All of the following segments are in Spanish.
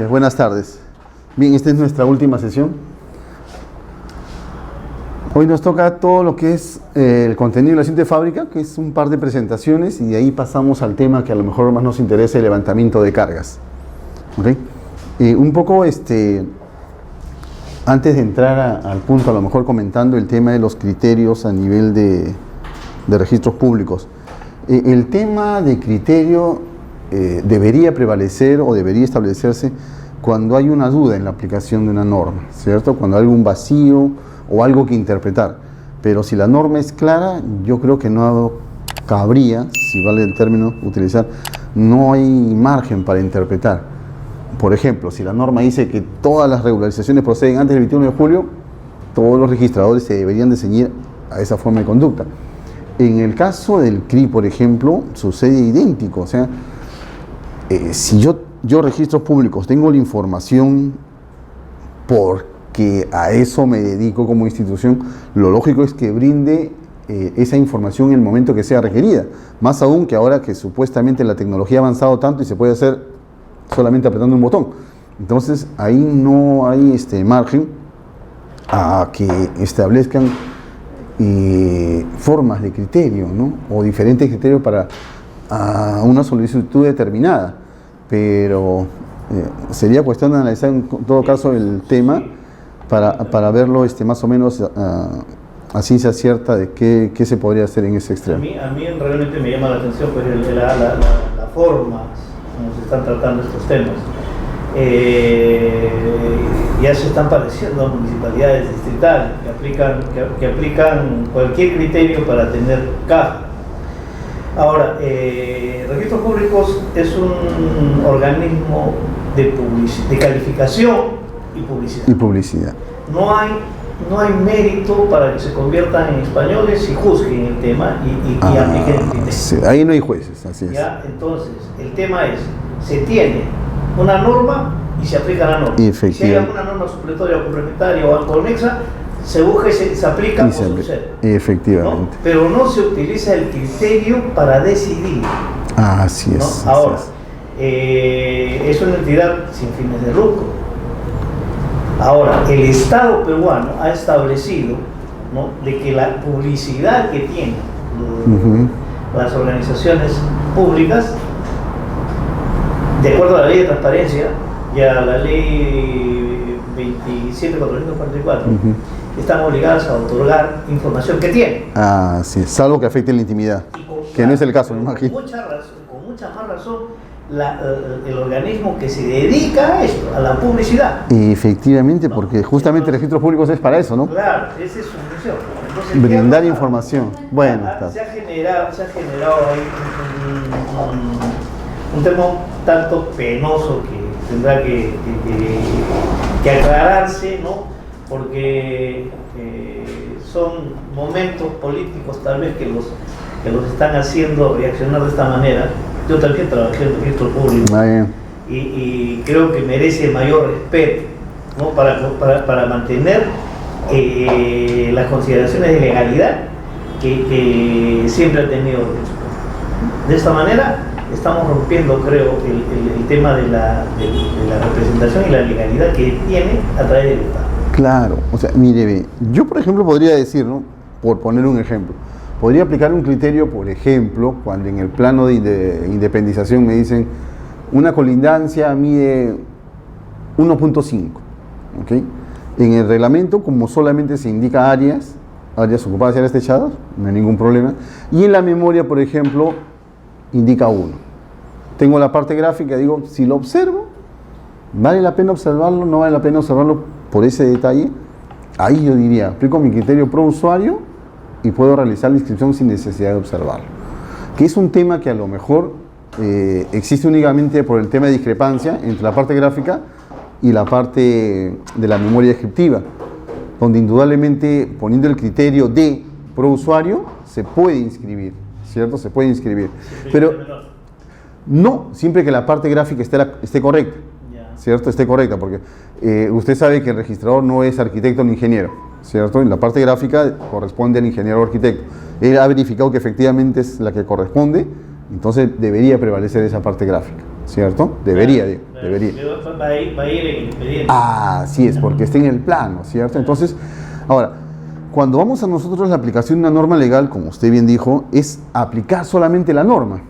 Buenas tardes. Bien, esta es nuestra última sesión. Hoy nos toca todo lo que es el contenido de la siguiente fábrica, que es un par de presentaciones, y de ahí pasamos al tema que a lo mejor más nos interesa, el levantamiento de cargas. ¿Okay? Un poco, antes de entrar al punto, a lo mejor comentando el tema de los criterios a nivel de registros públicos. El tema de criterio debería prevalecer o debería establecerse cuando hay una duda en la aplicación de una norma, ¿cierto? Cuando hay algún vacío o algo que interpretar. Pero si la norma es clara, yo creo que no cabría, si vale el término utilizar, no hay margen para interpretar. Por ejemplo, si la norma dice que todas las regularizaciones proceden antes del 21 de julio, todos los registradores se deberían de ceñir a esa forma de conducta. En el caso del CRI, por ejemplo, sucede idéntico. O sea, si yo registros públicos tengo la información porque a eso me dedico como institución, lo lógico es que brinde esa información en el momento que sea requerida. Más aún que ahora que supuestamente la tecnología ha avanzado tanto y se puede hacer solamente apretando un botón. Entonces ahí no hay margen a que establezcan formas de criterio, ¿no? O diferentes criterios para una solicitud determinada, pero sería cuestión de analizar en todo caso el tema para verlo más o menos a ciencia cierta de qué se podría hacer en ese extremo. A mí realmente me llama la atención pues, la forma como se están tratando estos temas. Ya se están pareciendo a municipalidades distritales que aplican cualquier criterio para tener caja. Ahora, Registros Públicos es un organismo de calificación y publicidad. No hay mérito para que se conviertan en españoles y juzguen el tema y apliquen el criterio. Sí, ahí no hay jueces, así es. ¿Ya? Entonces, el tema es, se tiene una norma y se aplica la norma. Si hay alguna norma supletoria o complementaria o conexa, se busca y se aplica o sucede. Efectivamente. ¿No? Pero no se utiliza el criterio para decidir. Así es. ¿No? Ahora, es una entidad sin fines de lucro. Ahora, el Estado peruano ha establecido, ¿no?, de que la publicidad que tienen las organizaciones públicas, de acuerdo a la ley de transparencia y a la ley 27.444, están obligadas a otorgar información que tienen. Sí, salvo que afecte la intimidad, que no es el caso, me imagino. Con mucha más razón, el organismo que se dedica a esto, a la publicidad. Efectivamente, porque justamente Registros Públicos es para eso, ¿no? Claro, esa es su función. Entonces, brindar información. Bueno, se ha generado ahí un tema tanto penoso que tendrá que aclararse, ¿no? Porque son momentos políticos tal vez que los están haciendo reaccionar de esta manera. Yo también trabajé en registro público y creo que merece mayor respeto, ¿no? para mantener las consideraciones de legalidad que siempre ha tenido el registro público. De esta manera estamos rompiendo, creo, el tema de la representación y la legalidad que tiene a través del Estado. Claro, o sea, mire, yo por ejemplo podría decir, ¿no?, por poner un ejemplo, podría aplicar un criterio, por ejemplo, cuando en el plano de independización me dicen una colindancia mide 1.5, ¿ok? En el reglamento, como solamente se indica áreas ocupadas y áreas techadas, no hay ningún problema, y en la memoria, por ejemplo, indica 1. Tengo la parte gráfica, digo, si lo observo, ¿vale la pena observarlo? ¿No vale la pena observarlo por ese detalle? Ahí yo diría, aplico mi criterio pro usuario y puedo realizar la inscripción sin necesidad de observarlo. Que es un tema que a lo mejor existe únicamente por el tema de discrepancia entre la parte gráfica y la parte de la memoria descriptiva, donde indudablemente poniendo el criterio de pro usuario se puede inscribir, ¿cierto? Se puede inscribir. Pero no siempre que la parte gráfica esté correcta, ¿cierto? Esté correcta, porque usted sabe que el registrador no es arquitecto ni ingeniero, ¿cierto? En la parte gráfica corresponde al ingeniero o arquitecto. Él ha verificado que efectivamente es la que corresponde, entonces debería prevalecer esa parte gráfica. ¿cierto? Debería. Va a ir en expediente. Así es, porque está en el plano, ¿cierto? Entonces, ahora, cuando vamos a nosotros la aplicación de una norma legal, como usted bien dijo, es aplicar solamente la norma.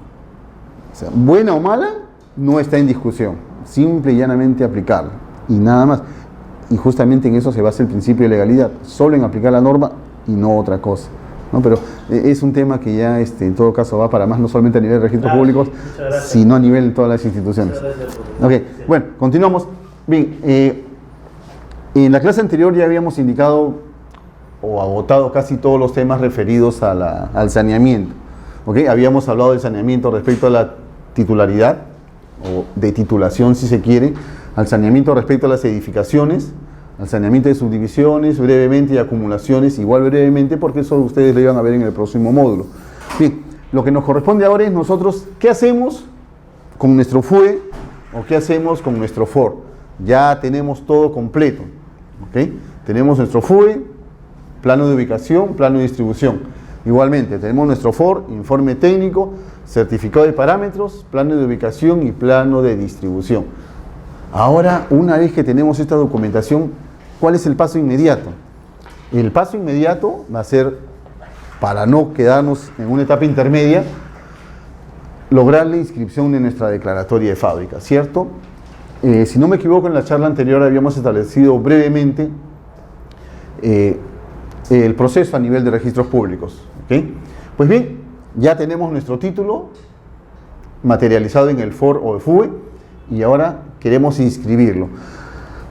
O sea, buena o mala, no está en discusión. Simple y llanamente aplicarla. Y nada más. Y justamente en eso se basa el principio de legalidad. Solo en aplicar la norma y no otra cosa, ¿no? Pero es un tema que ya en todo caso va para más, no solamente a nivel de registros públicos, sino a nivel de todas las instituciones. Ok, bueno, continuamos. Bien, en la clase anterior ya habíamos indicado o agotado casi todos los temas referidos al saneamiento. ¿Okay? Habíamos hablado del saneamiento respecto a la titularidad, o de titulación si se quiere, al saneamiento respecto a las edificaciones, al saneamiento de subdivisiones, brevemente, y acumulaciones, igual brevemente, porque eso ustedes lo iban a ver en el próximo módulo. Bien, lo que nos corresponde ahora es nosotros, ¿qué hacemos con nuestro FUE o qué hacemos con nuestro FOR? Ya tenemos todo completo, ¿ok? Tenemos nuestro FUE, plano de ubicación, plano de distribución. Igualmente, tenemos nuestro FOR, informe técnico, certificado de parámetros, plano de ubicación y plano de distribución. Ahora, una vez que tenemos esta documentación, ¿cuál es el paso inmediato? El paso inmediato va a ser, para no quedarnos en una etapa intermedia, lograr la inscripción de nuestra declaratoria de fábrica, ¿cierto? Si no me equivoco, en la charla anterior habíamos establecido brevemente el proceso a nivel de registros públicos, ¿ok? Pues bien, ya tenemos nuestro título materializado en el FOR o el FUE y ahora queremos inscribirlo.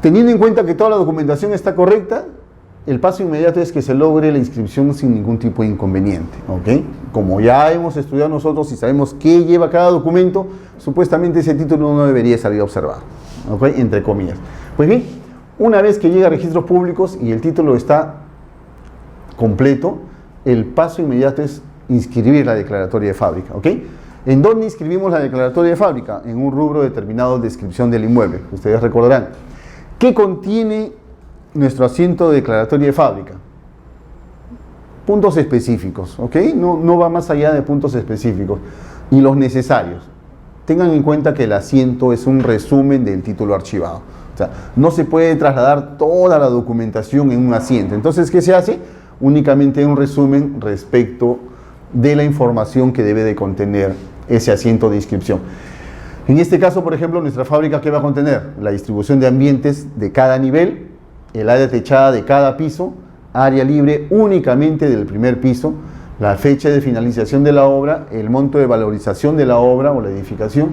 Teniendo en cuenta que toda la documentación está correcta, el paso inmediato es que se logre la inscripción sin ningún tipo de inconveniente, ¿ok? Como ya hemos estudiado nosotros y sabemos qué lleva cada documento, supuestamente ese título no debería salir observado, ¿ok? Entre comillas. Pues bien, una vez que llega a registros públicos y el título está completo, el paso inmediato es inscribir la declaratoria de fábrica, ¿ok? ¿En dónde inscribimos la declaratoria de fábrica? En un rubro determinado de descripción del inmueble. Ustedes recordarán. ¿Qué contiene nuestro asiento de declaratoria de fábrica? Puntos específicos, ¿ok? No va más allá de puntos específicos. Y los necesarios. Tengan en cuenta que el asiento es un resumen del título archivado. O sea, no se puede trasladar toda la documentación en un asiento. Entonces, ¿qué se hace? Únicamente un resumen respecto de la información que debe de contener ese asiento de inscripción. En este caso, por ejemplo, nuestra fábrica, ¿qué va a contener? La distribución de ambientes de cada nivel, el área techada de cada piso, área libre únicamente del primer piso, la fecha de finalización de la obra, el monto de valorización de la obra o la edificación,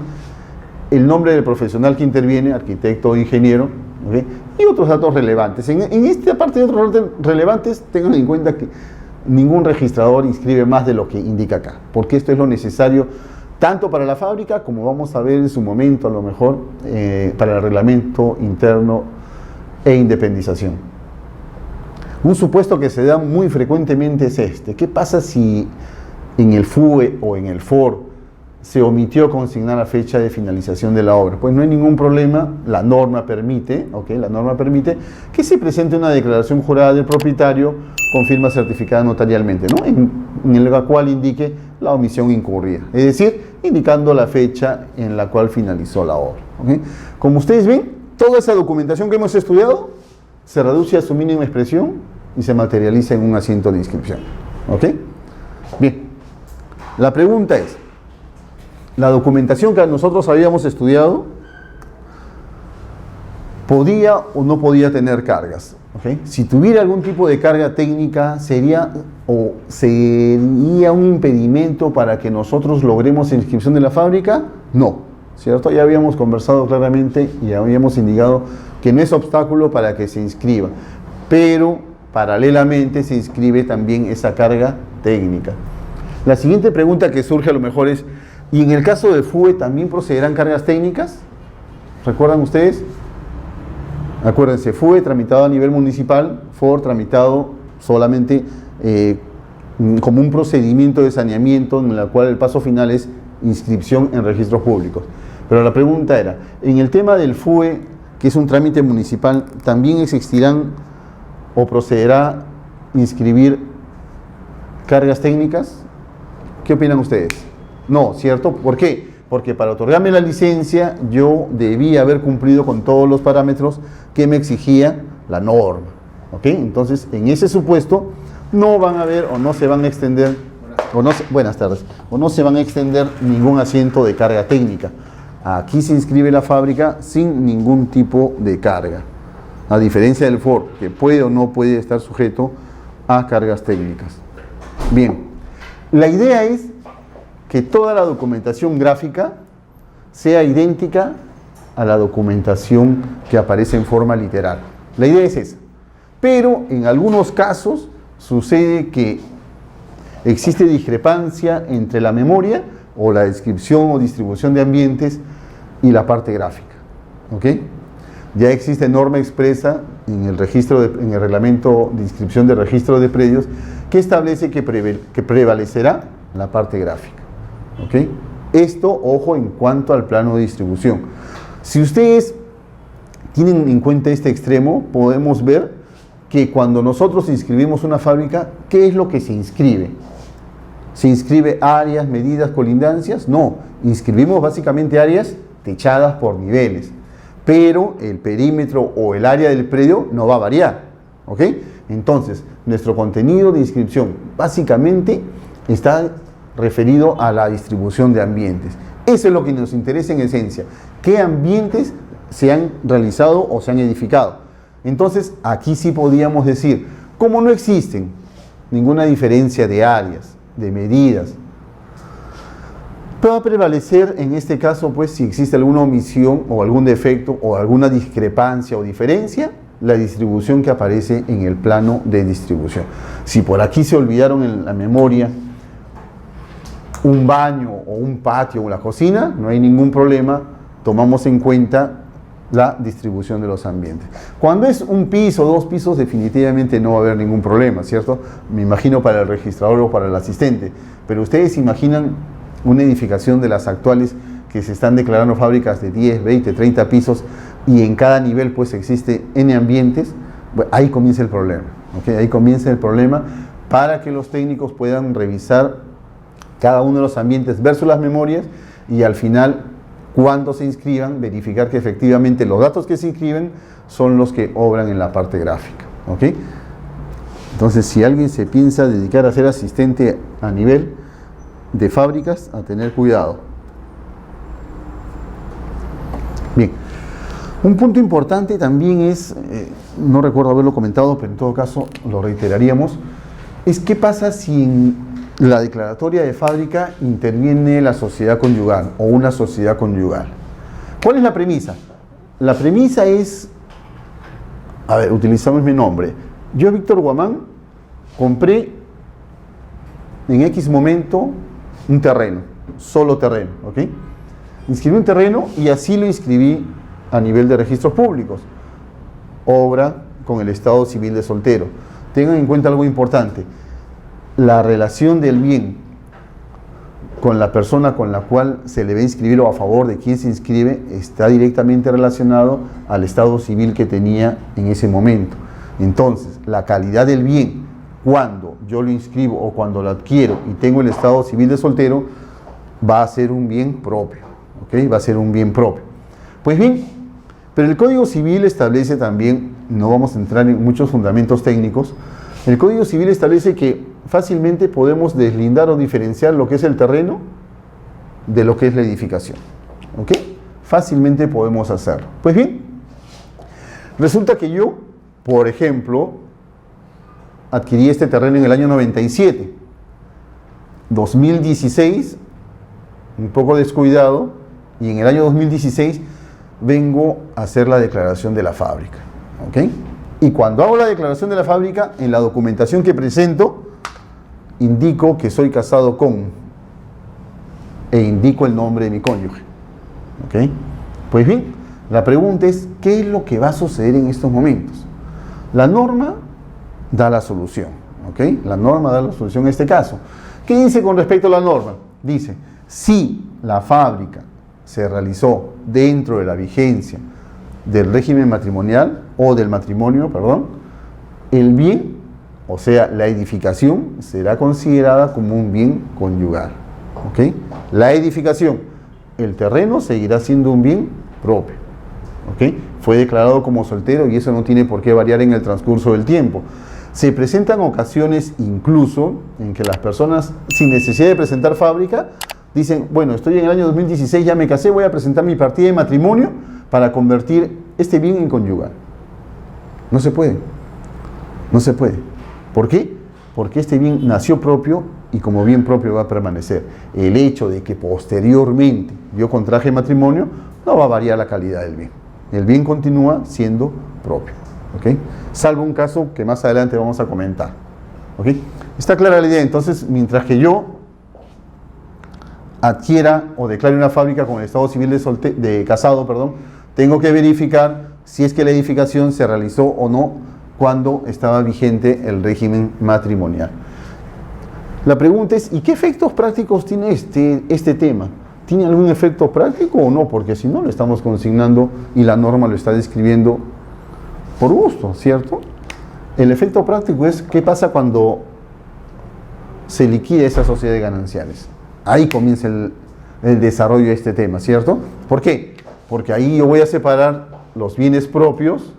el nombre del profesional que interviene, arquitecto o ingeniero, ¿okay? Y otros datos relevantes. En esta parte de otros datos relevantes, tengan en cuenta que ningún registrador inscribe más de lo que indica acá, porque esto es lo necesario tanto para la fábrica como vamos a ver en su momento, a lo mejor, para el reglamento interno e independización. Un supuesto que se da muy frecuentemente es este. ¿Qué pasa si en el FUE o en el FOR se omitió consignar la fecha de finalización de la obra? Pues no hay ningún problema, la norma permite, ¿okay? La norma permite que se presente una declaración jurada del propietario con firma certificada notarialmente, ¿no? En la cual indique la omisión incurrida, es decir, indicando la fecha en la cual finalizó la obra, ¿okay? Como ustedes ven, toda esa documentación que hemos estudiado se reduce a su mínima expresión y se materializa en un asiento de inscripción, ¿ok? Bien, la pregunta es, la documentación que nosotros habíamos estudiado, ¿podía o no podía tener cargas? ¿Okay? Si tuviera algún tipo de carga técnica, ¿sería un impedimento para que nosotros logremos la inscripción de la fábrica? No, ¿cierto? Ya habíamos conversado claramente y habíamos indicado que no es obstáculo para que se inscriba, pero paralelamente se inscribe también esa carga técnica. La siguiente pregunta que surge a lo mejor es, ¿y en el caso de FUE también procederán cargas técnicas? ¿Recuerdan ustedes? Acuérdense, FUE tramitado a nivel municipal, FOR tramitado solamente como un procedimiento de saneamiento en el cual el paso final es inscripción en registros públicos. Pero la pregunta era, en el tema del FUE, que es un trámite municipal, ¿también existirán o procederá inscribir cargas técnicas? ¿Qué opinan ustedes? No, ¿cierto? ¿Por qué? porque para otorgarme la licencia yo debía haber cumplido con todos los parámetros que me exigía la norma. ¿Ok? Entonces, en ese supuesto, no van a haber o no se van a extender, buenas tardes, o no se van a extender ningún asiento de carga técnica. Aquí se inscribe la fábrica sin ningún tipo de carga, a diferencia del Ford, que puede o no puede estar sujeto a cargas técnicas. Bien, la idea es que toda la documentación gráfica sea idéntica a la documentación que aparece en forma literal. La idea es esa. Pero en algunos casos sucede que existe discrepancia entre la memoria o la descripción o distribución de ambientes y la parte gráfica. ¿Ok? Ya existe norma expresa en el reglamento de inscripción de registro de predios que establece que prevalecerá la parte gráfica. ¿Ok? Esto, ojo, en cuanto al plano de distribución. Si ustedes tienen en cuenta este extremo, podemos ver que cuando nosotros inscribimos una fábrica, ¿qué es lo que se inscribe? ¿Se inscribe áreas, medidas, colindancias? No, inscribimos básicamente áreas techadas por niveles, pero el perímetro o el área del predio no va a variar. ¿Ok? Entonces, nuestro contenido de inscripción básicamente está referido a la distribución de ambientes. Eso es lo que nos interesa en esencia. ¿Qué ambientes se han realizado o se han edificado? Entonces, aquí sí podríamos decir, como no existen ninguna diferencia de áreas, de medidas, va a prevalecer en este caso, pues, si existe alguna omisión o algún defecto o alguna discrepancia o diferencia, la distribución que aparece en el plano de distribución. Si por aquí se olvidaron en la memoria un baño o un patio o la cocina, no hay ningún problema, tomamos en cuenta la distribución de los ambientes. Cuando es un piso, dos pisos, definitivamente no va a haber ningún problema, ¿cierto? Me imagino para el registrador o para el asistente, pero ustedes imaginan una edificación de las actuales que se están declarando fábricas de 10, 20, 30 pisos y en cada nivel pues existe N ambientes. Bueno, ahí comienza el problema, ¿ok? Ahí comienza el problema para que los técnicos puedan revisar cada uno de los ambientes versus las memorias y al final, cuando se inscriban, verificar que efectivamente los datos que se inscriben son los que obran en la parte gráfica. ¿Ok? Entonces, si alguien se piensa dedicar a ser asistente a nivel de fábricas, a tener cuidado. Bien, un punto importante también es, no recuerdo haberlo comentado, pero en todo caso lo reiteraríamos, es qué pasa si en la declaratoria de fábrica interviene la sociedad conyugal o una sociedad conyugal. ¿Cuál es la premisa? La premisa es, a ver, utilizamos mi nombre. Yo, Víctor Guamán, compré en X momento un terreno, solo terreno, ¿ok? Inscribí un terreno y así lo inscribí a nivel de registros públicos. Obra con el estado civil de soltero. Tengan en cuenta algo importante. La relación del bien con la persona con la cual se le va a inscribir o a favor de quien se inscribe está directamente relacionado al estado civil que tenía en ese momento. Entonces, la calidad del bien cuando yo lo inscribo o cuando lo adquiero y tengo el estado civil de soltero va a ser un bien propio, ¿ok? Va a ser un bien propio. Pues bien, pero el Código Civil establece también, no vamos a entrar en muchos fundamentos técnicos, el Código Civil establece que fácilmente podemos deslindar o diferenciar lo que es el terreno de lo que es la edificación. ¿Ok? Fácilmente podemos hacerlo. Pues bien, resulta que yo, por ejemplo, adquirí este terreno en el año 97. 2016, un poco descuidado, y en el año 2016 vengo a hacer la declaración de la fábrica. ¿Ok? Y cuando hago la declaración de la fábrica, en la documentación que presento, indico que soy casado con, e indico el nombre de mi cónyuge. ¿Ok? Pues bien, la pregunta es, ¿qué es lo que va a suceder en estos momentos? La norma da la solución. ¿Ok? La norma da la solución en este caso. ¿Qué dice con respecto a la norma? Dice, si la fábrica se realizó dentro de la vigencia del régimen matrimonial o del matrimonio, perdón, el bien, o sea, la edificación, será considerada como un bien conyugal. ¿Ok? La edificación, el terreno seguirá siendo un bien propio. ¿Ok? Fue declarado como soltero y eso no tiene por qué variar en el transcurso del tiempo. Se presentan ocasiones incluso en que las personas, sin necesidad de presentar fábrica, dicen, bueno, estoy en el año 2016, ya me casé, voy a presentar mi partida de matrimonio para convertir este bien en conyugal. No se puede. No se puede. ¿Por qué? Porque este bien nació propio y como bien propio va a permanecer. El hecho de que posteriormente yo contraje matrimonio no va a variar la calidad del bien. El bien continúa siendo propio. ¿Ok? Salvo un caso que más adelante vamos a comentar. ¿Ok? Está clara la idea. Entonces, mientras que yo adquiera o declare una fábrica con el estado civil de casado, tengo que verificar si es que la edificación se realizó o no cuando estaba vigente el régimen matrimonial. La pregunta es, ¿y qué efectos prácticos tiene este tema? ¿Tiene algún efecto práctico o no? Porque si no, lo estamos consignando y la norma lo está describiendo por gusto, ¿cierto? El efecto práctico es qué pasa cuando se liquida esa sociedad de gananciales. Ahí comienza el desarrollo de este tema, ¿cierto? ¿Por qué? Porque ahí yo voy a separar los bienes propios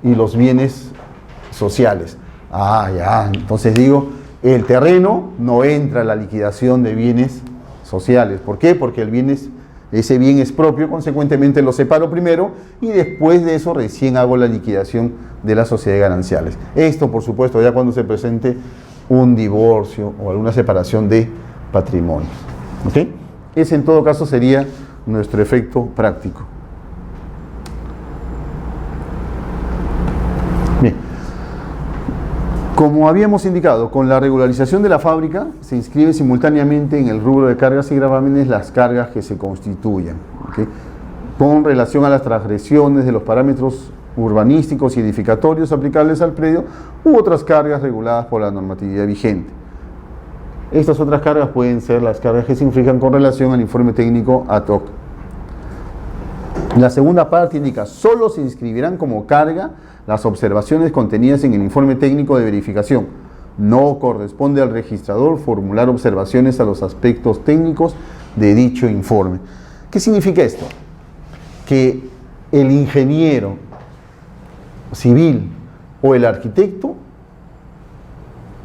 y los bienes sociales. Ya, entonces digo, el terreno no entra a la liquidación de bienes sociales. ¿Por qué? Porque ese bien es propio, consecuentemente lo separo primero y después de eso recién hago la liquidación de la sociedad de gananciales. Esto, por supuesto, ya cuando se presente un divorcio o alguna separación de patrimonios. ¿Ok? Ese en todo caso sería nuestro efecto práctico. Bien. Como habíamos indicado, con la regularización de la fábrica se inscriben simultáneamente en el rubro de cargas y gravámenes las cargas que se constituyan, ¿okay? Con relación a las transgresiones de los parámetros urbanísticos y edificatorios aplicables al predio u otras cargas reguladas por la normatividad vigente. Estas otras cargas pueden ser las cargas que se inflijan con relación al informe técnico ad hoc. La segunda parte indica, solo se inscribirán como carga las observaciones contenidas en el informe técnico de verificación. No corresponde al registrador formular observaciones a los aspectos técnicos de dicho informe. ¿Qué significa esto? Que el ingeniero civil o el arquitecto,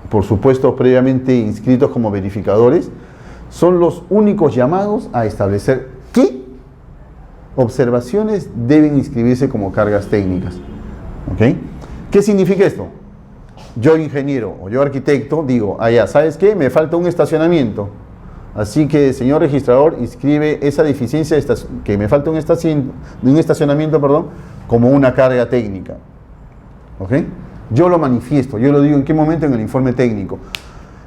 por supuesto previamente inscritos como verificadores, son los únicos llamados a establecer qué observaciones deben inscribirse como cargas técnicas. ¿Ok? ¿Qué significa esto? Yo ingeniero o yo arquitecto digo, ¿sabes qué? Me falta un estacionamiento. Así que, señor registrador, inscribe esa deficiencia que me falta un estacionamiento, como una carga técnica. ¿Ok? Yo lo manifiesto, yo lo digo en qué momento en el informe técnico.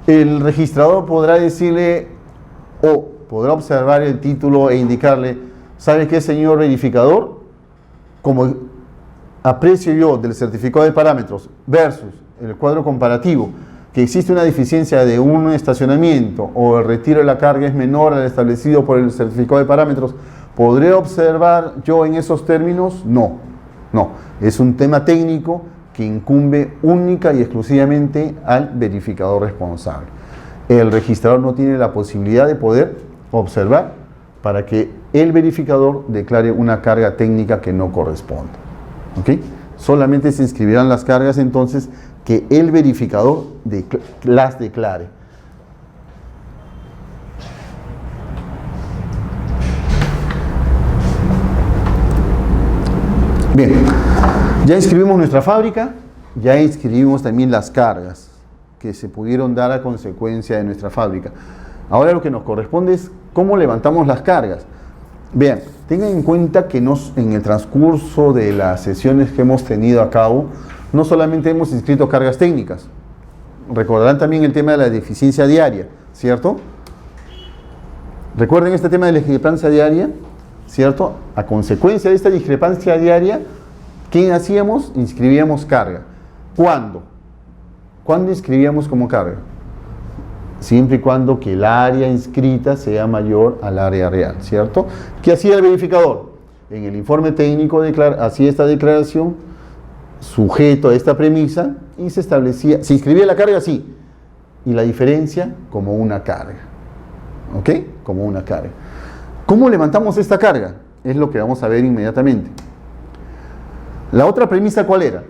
El registrador podrá decirle o podrá observar el título e indicarle, ¿sabe qué, señor verificador? Como aprecio yo del certificado de parámetros versus el cuadro comparativo, que existe una deficiencia de un estacionamiento o el retiro de la carga es menor al establecido por el certificado de parámetros, ¿podré observar yo en esos términos? No, es un tema técnico que incumbe única y exclusivamente al verificador responsable. El registrador no tiene la posibilidad de poder observar para que el verificador declare una carga técnica que no corresponde. ¿Ok? Solamente se inscribirán las cargas entonces que el verificador las declare. Bien, ya inscribimos nuestra fábrica, ya inscribimos también las cargas que se pudieron dar a consecuencia de nuestra fábrica. Ahora lo que nos corresponde es cómo levantamos las cargas. Vean, tengan en cuenta que en el transcurso de las sesiones que hemos tenido a cabo, no solamente hemos inscrito cargas técnicas, recordarán también el tema de la deficiencia diaria, ¿cierto? Recuerden este tema de la discrepancia diaria, ¿cierto? A consecuencia de esta discrepancia diaria, ¿qué hacíamos? Inscribíamos carga. ¿Cuándo? ¿Cuándo inscribíamos como carga? Siempre y cuando que el área inscrita sea mayor al área real, ¿cierto? ¿Qué hacía el verificador? En el informe técnico hacía esta declaración sujeto a esta premisa y se inscribía la carga así, y la diferencia como una carga, ¿ok? Como una carga. ¿Cómo levantamos esta carga? Es lo que vamos a ver inmediatamente. La otra premisa, ¿cuál era?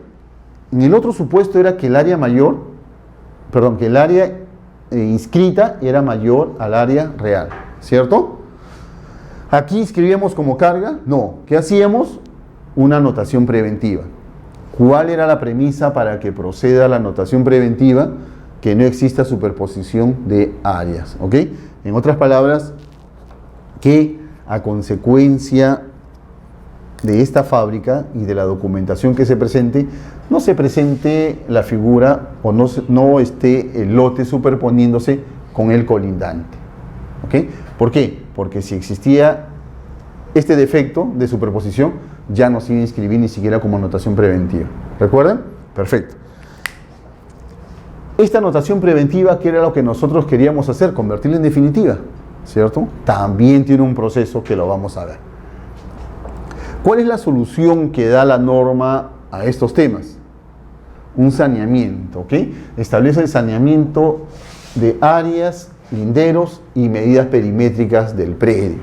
En el otro supuesto era que el área inscrita era mayor al área real, ¿cierto? Aquí inscribíamos como carga, no. ¿Qué hacíamos? Una notación preventiva. ¿Cuál era la premisa para que proceda la notación preventiva? Que no exista superposición de áreas, ¿ok? En otras palabras, que a consecuencia de esta fábrica y de la documentación que se presente, no se presente la figura o no esté el lote superponiéndose con el colindante, ¿ok? ¿Por qué? Porque si existía este defecto de superposición, ya no se iba a inscribir ni siquiera como notación preventiva. ¿Recuerdan? Perfecto. Esta notación preventiva, ¿qué era lo que nosotros queríamos hacer? Convertirla en definitiva, ¿cierto? También tiene un proceso que lo vamos a ver. ¿Cuál es la solución que da la norma a estos temas? Un saneamiento, ¿ok? Establece el saneamiento de áreas, linderos y medidas perimétricas del predio.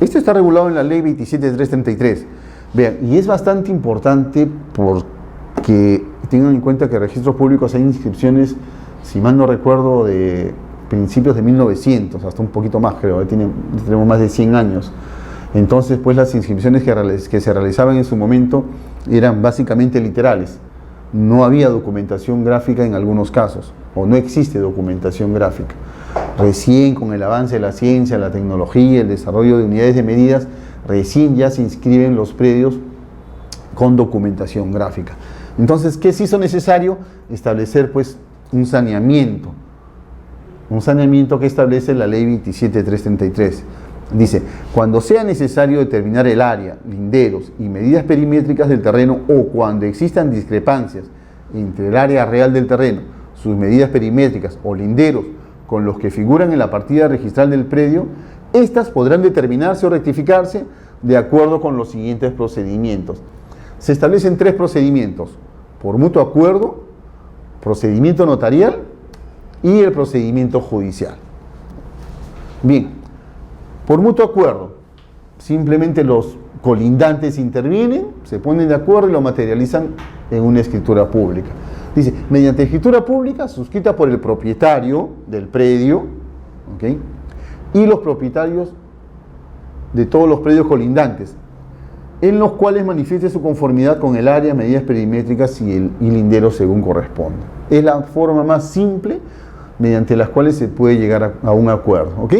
Esto está regulado en la ley 27.333. Vean, y es bastante importante porque tengan en cuenta que registros públicos hay inscripciones, si mal no recuerdo, de principios de 1900, hasta un poquito más creo, tenemos más de 100 años. Entonces, pues las inscripciones que se realizaban en su momento eran básicamente literales. No había documentación gráfica en algunos casos, o no existe documentación gráfica. Recién con el avance de la ciencia, la tecnología, el desarrollo de unidades de medidas, recién ya se inscriben los predios con documentación gráfica. Entonces, ¿qué se hizo necesario? Establecer pues un saneamiento que establece la ley 27.333. Dice, cuando sea necesario determinar el área, linderos y medidas perimétricas del terreno o cuando existan discrepancias entre el área real del terreno, sus medidas perimétricas o linderos con los que figuran en la partida registral del predio, estas podrán determinarse o rectificarse de acuerdo con los siguientes procedimientos. Se establecen 3 procedimientos: por mutuo acuerdo, procedimiento notarial y el procedimiento judicial. Bien. Por mutuo acuerdo, simplemente los colindantes intervienen, se ponen de acuerdo y lo materializan en una escritura pública. Dice, mediante escritura pública suscrita por el propietario del predio, ¿ok?, y los propietarios de todos los predios colindantes, en los cuales manifieste su conformidad con el área, medidas perimétricas y linderos según corresponda. Es la forma más simple mediante las cuales se puede llegar a un acuerdo, ¿ok?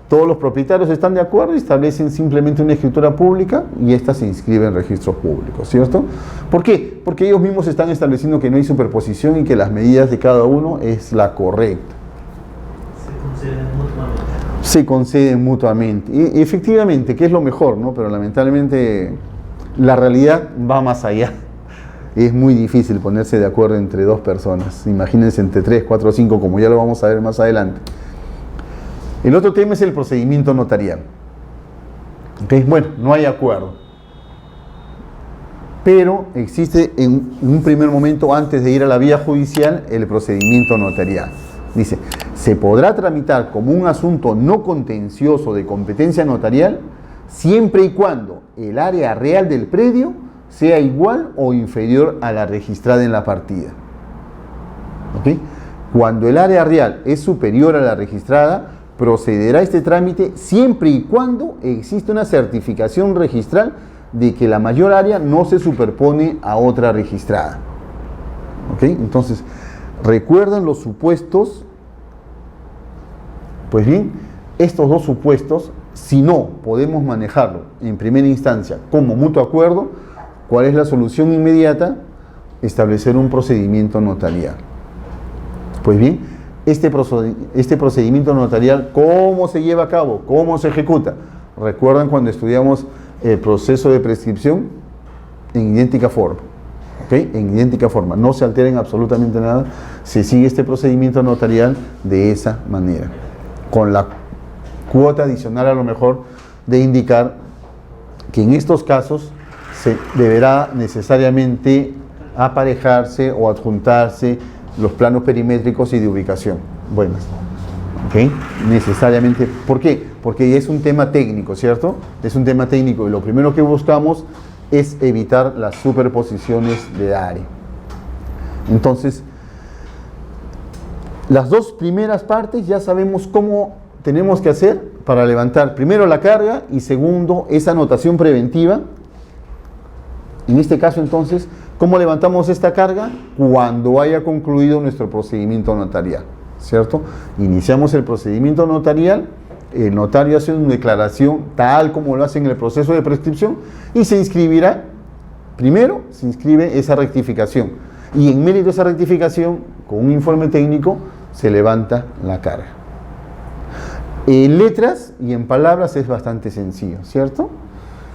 Todos los propietarios están de acuerdo y establecen simplemente una escritura pública y esta se inscribe en registros públicos, ¿cierto? ¿Por qué? Porque ellos mismos están estableciendo que no hay superposición y que las medidas de cada uno es la correcta. Se conceden mutuamente. Y efectivamente, que es lo mejor, ¿no? Pero lamentablemente la realidad va más allá. Es muy difícil ponerse de acuerdo entre 2 personas. Imagínense entre 3, 4, 5, como ya lo vamos a ver más adelante. El otro tema es el procedimiento notarial. ¿Okay? Bueno, no hay acuerdo. Pero existe en un primer momento, antes de ir a la vía judicial, el procedimiento notarial. Dice, se podrá tramitar como un asunto no contencioso de competencia notarial siempre y cuando el área real del predio sea igual o inferior a la registrada en la partida. ¿Okay? Cuando el área real es superior a la registrada, procederá este trámite siempre y cuando exista una certificación registral de que la mayor área no se superpone a otra registrada. ¿Ok? Entonces, ¿recuerdan los supuestos? Pues bien, estos 2 supuestos, si no podemos manejarlo en primera instancia como mutuo acuerdo, ¿cuál es la solución inmediata? Establecer un procedimiento notarial. Pues bien, este procedimiento notarial, ¿cómo se lleva a cabo? ¿Cómo se ejecuta? ¿Recuerdan cuando estudiamos el proceso de prescripción? En idéntica forma. ¿Ok? En idéntica forma. No se altera en absolutamente nada. Se sigue este procedimiento notarial de esa manera. Con la cuota adicional a lo mejor de indicar que en estos casos se deberá necesariamente aparejarse o adjuntarse los planos perimétricos y de ubicación. Buenas. ¿Ok? Necesariamente. ¿Por qué? Porque es un tema técnico, ¿cierto? Es un tema técnico y lo primero que buscamos es evitar las superposiciones de área. Entonces, las dos primeras partes ya sabemos cómo tenemos que hacer para levantar primero la carga y segundo esa notación preventiva. En este caso entonces, ¿cómo levantamos esta carga? Cuando haya concluido nuestro procedimiento notarial, ¿cierto? Iniciamos el procedimiento notarial, el notario hace una declaración tal como lo hace en el proceso de prescripción y se inscribirá, primero se inscribe esa rectificación y en mérito de esa rectificación, con un informe técnico, se levanta la carga. En letras y en palabras es bastante sencillo, ¿cierto?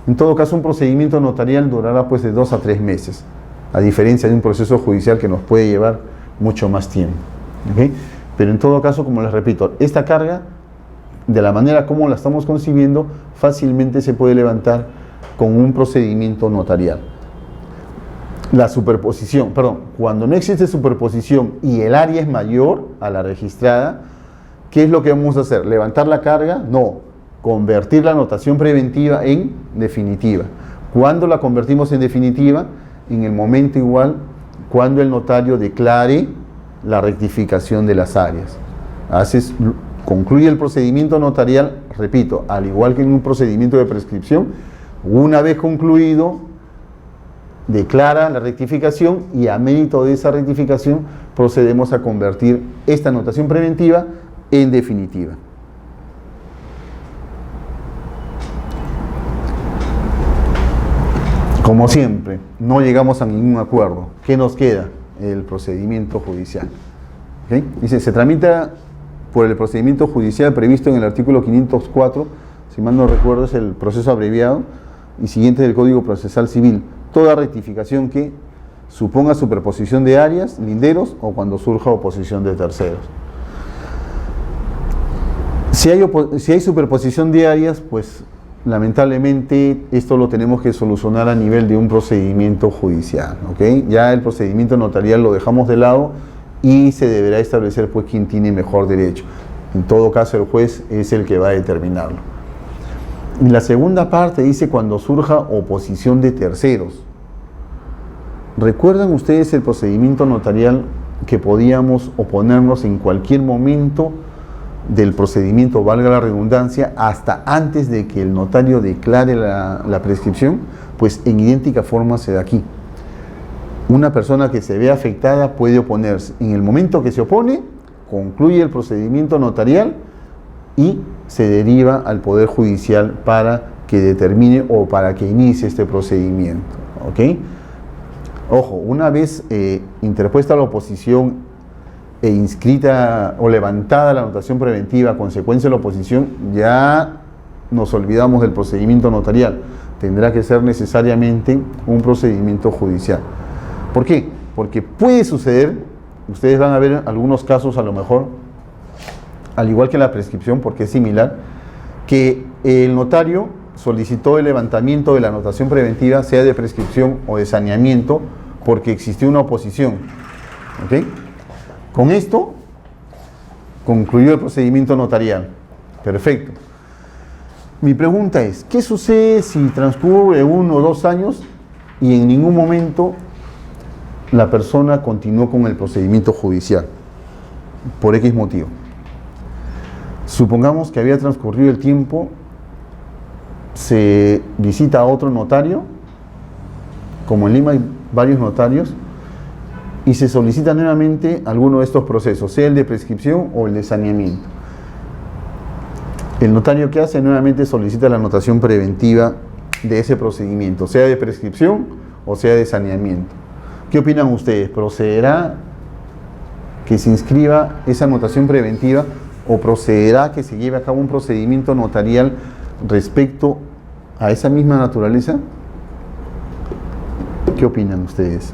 En todo caso, un procedimiento notarial durará pues de 2 a 3 meses, a diferencia de un proceso judicial que nos puede llevar mucho más tiempo. ¿Okay? Pero en todo caso, como les repito, esta carga, de la manera como la estamos concibiendo, fácilmente se puede levantar con un procedimiento notarial. La superposición, cuando no existe superposición y el área es mayor a la registrada, ¿qué es lo que vamos a hacer? ¿Levantar la carga? No, convertir la notación preventiva en definitiva. ¿Cuándo la convertimos en definitiva? En el momento igual cuando el notario declare la rectificación de las áreas. Concluye el procedimiento notarial, repito, al igual que en un procedimiento de prescripción, una vez concluido, declara la rectificación y a mérito de esa rectificación procedemos a convertir esta notación preventiva en definitiva. Como siempre, no llegamos a ningún acuerdo. ¿Qué nos queda? El procedimiento judicial. ¿Okay? Dice, se tramita por el procedimiento judicial previsto en el artículo 504, si mal no recuerdo es el proceso abreviado y siguiente del Código Procesal Civil, toda rectificación que suponga superposición de áreas, linderos o cuando surja oposición de terceros. Si hay superposición de áreas, pues lamentablemente esto lo tenemos que solucionar a nivel de un procedimiento judicial, ¿okay? Ya el procedimiento notarial lo dejamos de lado y se deberá establecer pues quién tiene mejor derecho. En todo caso el juez es el que va a determinarlo. Y la segunda parte dice cuando surja oposición de terceros. ¿Recuerdan ustedes el procedimiento notarial que podíamos oponernos en cualquier momento del procedimiento, valga la redundancia, hasta antes de que el notario declare la prescripción? Pues en idéntica forma se da aquí. Una persona que se ve afectada puede oponerse. En el momento que se opone, concluye el procedimiento notarial y se deriva al Poder Judicial para que determine o para que inicie este procedimiento. ¿Ok? Ojo, una vez interpuesta la oposición e inscrita o levantada la notación preventiva a consecuencia de la oposición, ya nos olvidamos del procedimiento notarial. Tendrá que ser necesariamente un procedimiento judicial. ¿Por qué? Porque puede suceder, ustedes van a ver algunos casos a lo mejor, al igual que la prescripción, porque es similar, que el notario solicitó el levantamiento de la notación preventiva, sea de prescripción o de saneamiento, porque existió una oposición. ¿Ok? Con esto concluyó el procedimiento notarial. Perfecto. Mi pregunta es, ¿qué sucede si transcurre 1 o 2 años y en ningún momento la persona continuó con el procedimiento judicial? Por X motivo. Supongamos que había transcurrido el tiempo, se visita a otro notario, como en Lima hay varios notarios, y se solicita nuevamente alguno de estos procesos, sea el de prescripción o el de saneamiento. El notario que hace nuevamente solicita la notación preventiva de ese procedimiento, sea de prescripción o sea de saneamiento. ¿Qué opinan ustedes? ¿Procederá que se inscriba esa notación preventiva o procederá que se lleve a cabo un procedimiento notarial respecto a esa misma naturaleza? ¿Qué opinan ustedes?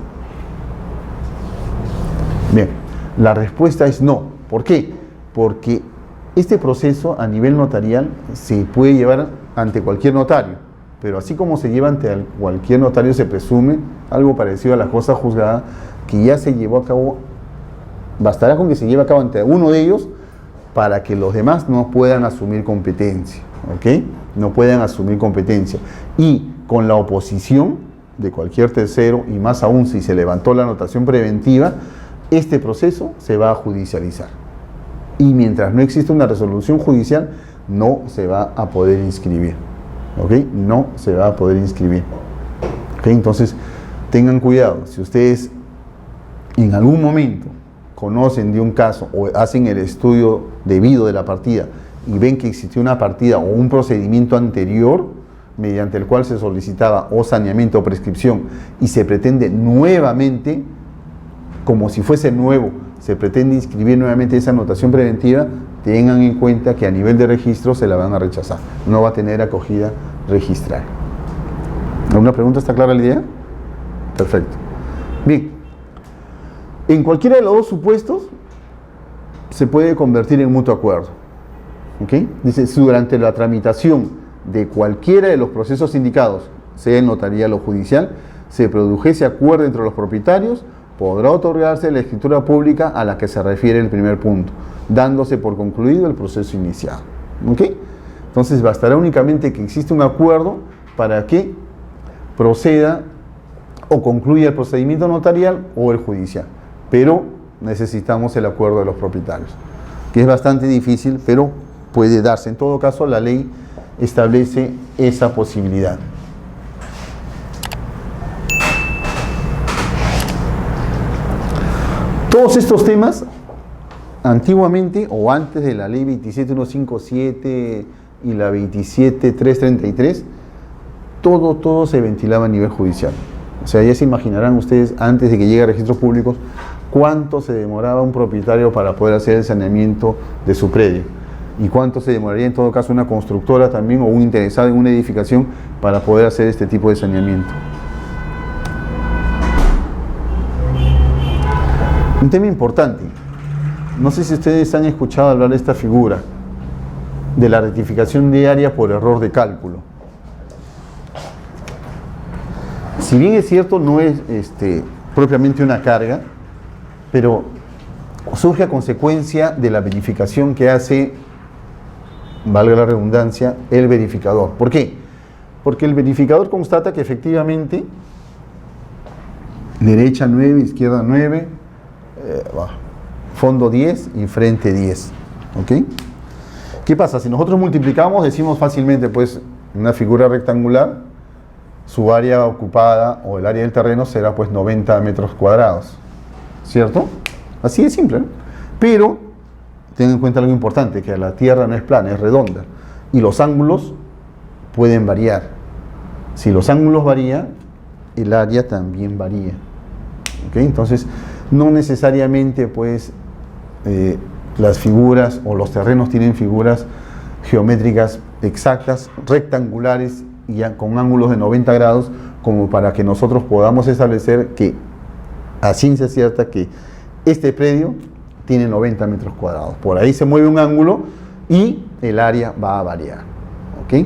Bien, la respuesta es no. ¿Por qué? Porque este proceso a nivel notarial se puede llevar ante cualquier notario, pero así como se lleva ante cualquier notario, se presume algo parecido a la cosa juzgada que ya se llevó a cabo. Bastará con que se lleve a cabo ante uno de ellos para que los demás no puedan asumir competencia, ¿ok? No puedan asumir competencia. Y con la oposición de cualquier tercero, y más aún si se levantó la anotación preventiva, este proceso se va a judicializar. Y mientras no exista una resolución judicial, no se va a poder inscribir, ¿ok? No se va a poder inscribir, ¿ok? Entonces, tengan cuidado. Si ustedes en algún momento conocen de un caso o hacen el estudio debido de la partida y ven que existió una partida o un procedimiento anterior mediante el cual se solicitaba o saneamiento o prescripción y se pretende nuevamente, como si fuese nuevo, se pretende inscribir nuevamente esa anotación preventiva, tengan en cuenta que a nivel de registro se la van a rechazar, no va a tener acogida registral. ¿Alguna pregunta? ¿Está clara la idea? Perfecto. Bien. En cualquiera de los dos supuestos se puede convertir en mutuo acuerdo. ¿Ok? Dice, si durante la tramitación de cualquiera de los procesos indicados, sea el notarial o judicial, se produjese acuerdo entre los propietarios, podrá otorgarse la escritura pública a la que se refiere el primer punto, dándose por concluido el proceso iniciado. ¿Ok? Entonces bastará únicamente que exista un acuerdo para que proceda o concluya el procedimiento notarial o el judicial. Pero necesitamos el acuerdo de los propietarios, que es bastante difícil, pero puede darse. En todo caso, la ley establece esa posibilidad. Todos estos temas, antiguamente o antes de la ley 27157 y la 27333, todo se ventilaba a nivel judicial. O sea, ya se imaginarán ustedes, antes de que llegue a registros públicos, cuánto se demoraba un propietario para poder hacer el saneamiento de su predio y cuánto se demoraría en todo caso una constructora también o un interesado en una edificación para poder hacer este tipo de saneamiento. Un tema importante, no sé si ustedes han escuchado hablar de esta figura de la rectificación de área por error de cálculo. Si bien es cierto, no es propiamente una carga, pero surge a consecuencia de la verificación que hace, valga la redundancia, el verificador. ¿Por qué? Porque el verificador constata que efectivamente derecha 9, izquierda 9, fondo 10 y frente 10. ¿Ok? ¿Qué pasa? Si nosotros multiplicamos, decimos fácilmente, pues, una figura rectangular, su área ocupada o el área del terreno será pues 90 metros cuadrados, ¿cierto? Así de simple, ¿no? Pero tengan en cuenta algo importante, que la tierra no es plana, es redonda y los ángulos pueden variar. Si los ángulos varían, el área también varía. ¿Ok? Entonces, no necesariamente pues las figuras o los terrenos tienen figuras geométricas exactas, rectangulares y ya con ángulos de 90 grados, como para que nosotros podamos establecer que a ciencia cierta que este predio tiene 90 metros cuadrados. Por ahí se mueve un ángulo y el área va a variar. ¿Ok?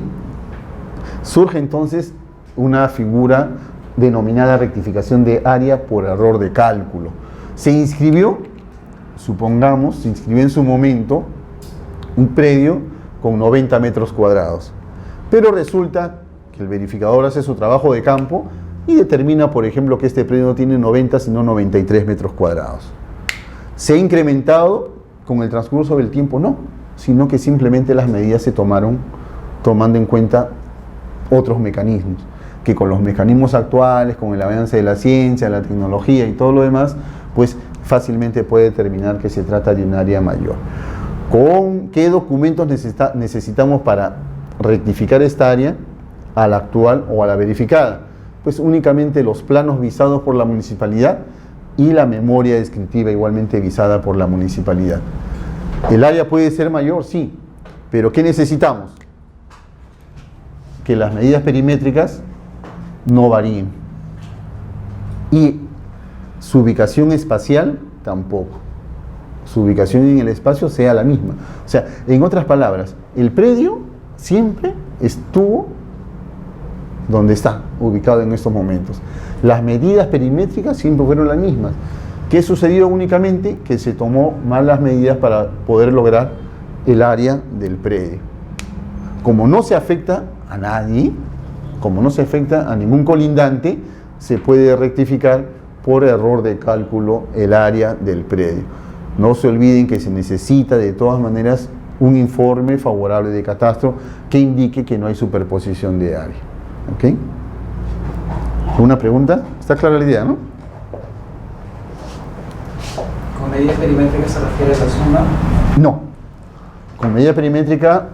Surge entonces una figura denominada rectificación de área por error de cálculo. Se inscribió, supongamos, se inscribió en su momento un predio con 90 metros cuadrados, pero resulta que el verificador hace su trabajo de campo y determina, por ejemplo, que este predio no tiene 90 sino 93 metros cuadrados. ¿Se ha incrementado con el transcurso del tiempo? No, sino que simplemente las medidas se tomaron tomando en cuenta otros mecanismos, que con los mecanismos actuales, con el avance de la ciencia, la tecnología y todo lo demás, pues fácilmente puede determinar que se trata de un área mayor. ¿Con qué documentos necesitamos para rectificar esta área a la actual o a la verificada? Pues únicamente los planos visados por la municipalidad y la memoria descriptiva igualmente visada por la municipalidad. ¿El área puede ser mayor? Sí, pero ¿qué necesitamos? Que las medidas perimétricas no varíen y su ubicación espacial tampoco. Su ubicación en el espacio sea la misma. O sea, en otras palabras, el predio siempre estuvo donde está ubicado en estos momentos. Las medidas perimétricas siempre fueron las mismas. ¿Qué sucedió únicamente? Que se tomó malas medidas para poder lograr el área del predio. Como no se afecta a nadie, como no se afecta a ningún colindante, se puede rectificar por error de cálculo el área del predio. No se olviden que se necesita de todas maneras un informe favorable de catastro que indique que no hay superposición de área. ¿Ok? ¿Una pregunta? ¿Está clara la idea, no? ¿Con medida perimétrica se refiere a la suma? No. Con medida perimétrica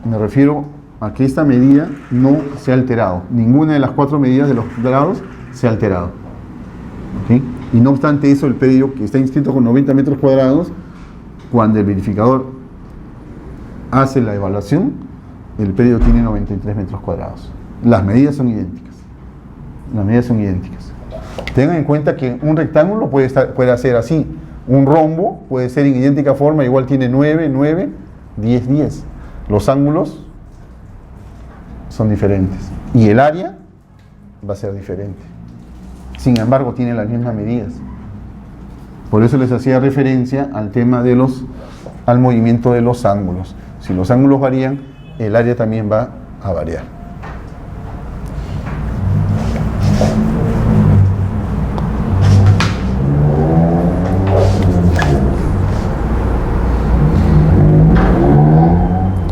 me refiero a que esta medida no se ha alterado. Ninguna de las 4 medidas de los grados se ha alterado. ¿Ok? Y no obstante eso, el predio que está inscrito con 90 metros cuadrados, cuando el verificador hace la evaluación, el predio tiene 93 metros cuadrados. Las medidas son idénticas. Las medidas son idénticas. Tengan en cuenta que un rectángulo puede ser así. Un rombo puede ser en idéntica forma, igual tiene 9, 9, 10, 10. Los ángulos son diferentes. Y el área va a ser diferente. Sin embargo, tiene las mismas medidas. Por eso les hacía referencia al tema de al movimiento de los ángulos. Si los ángulos varían, el área también va a variar.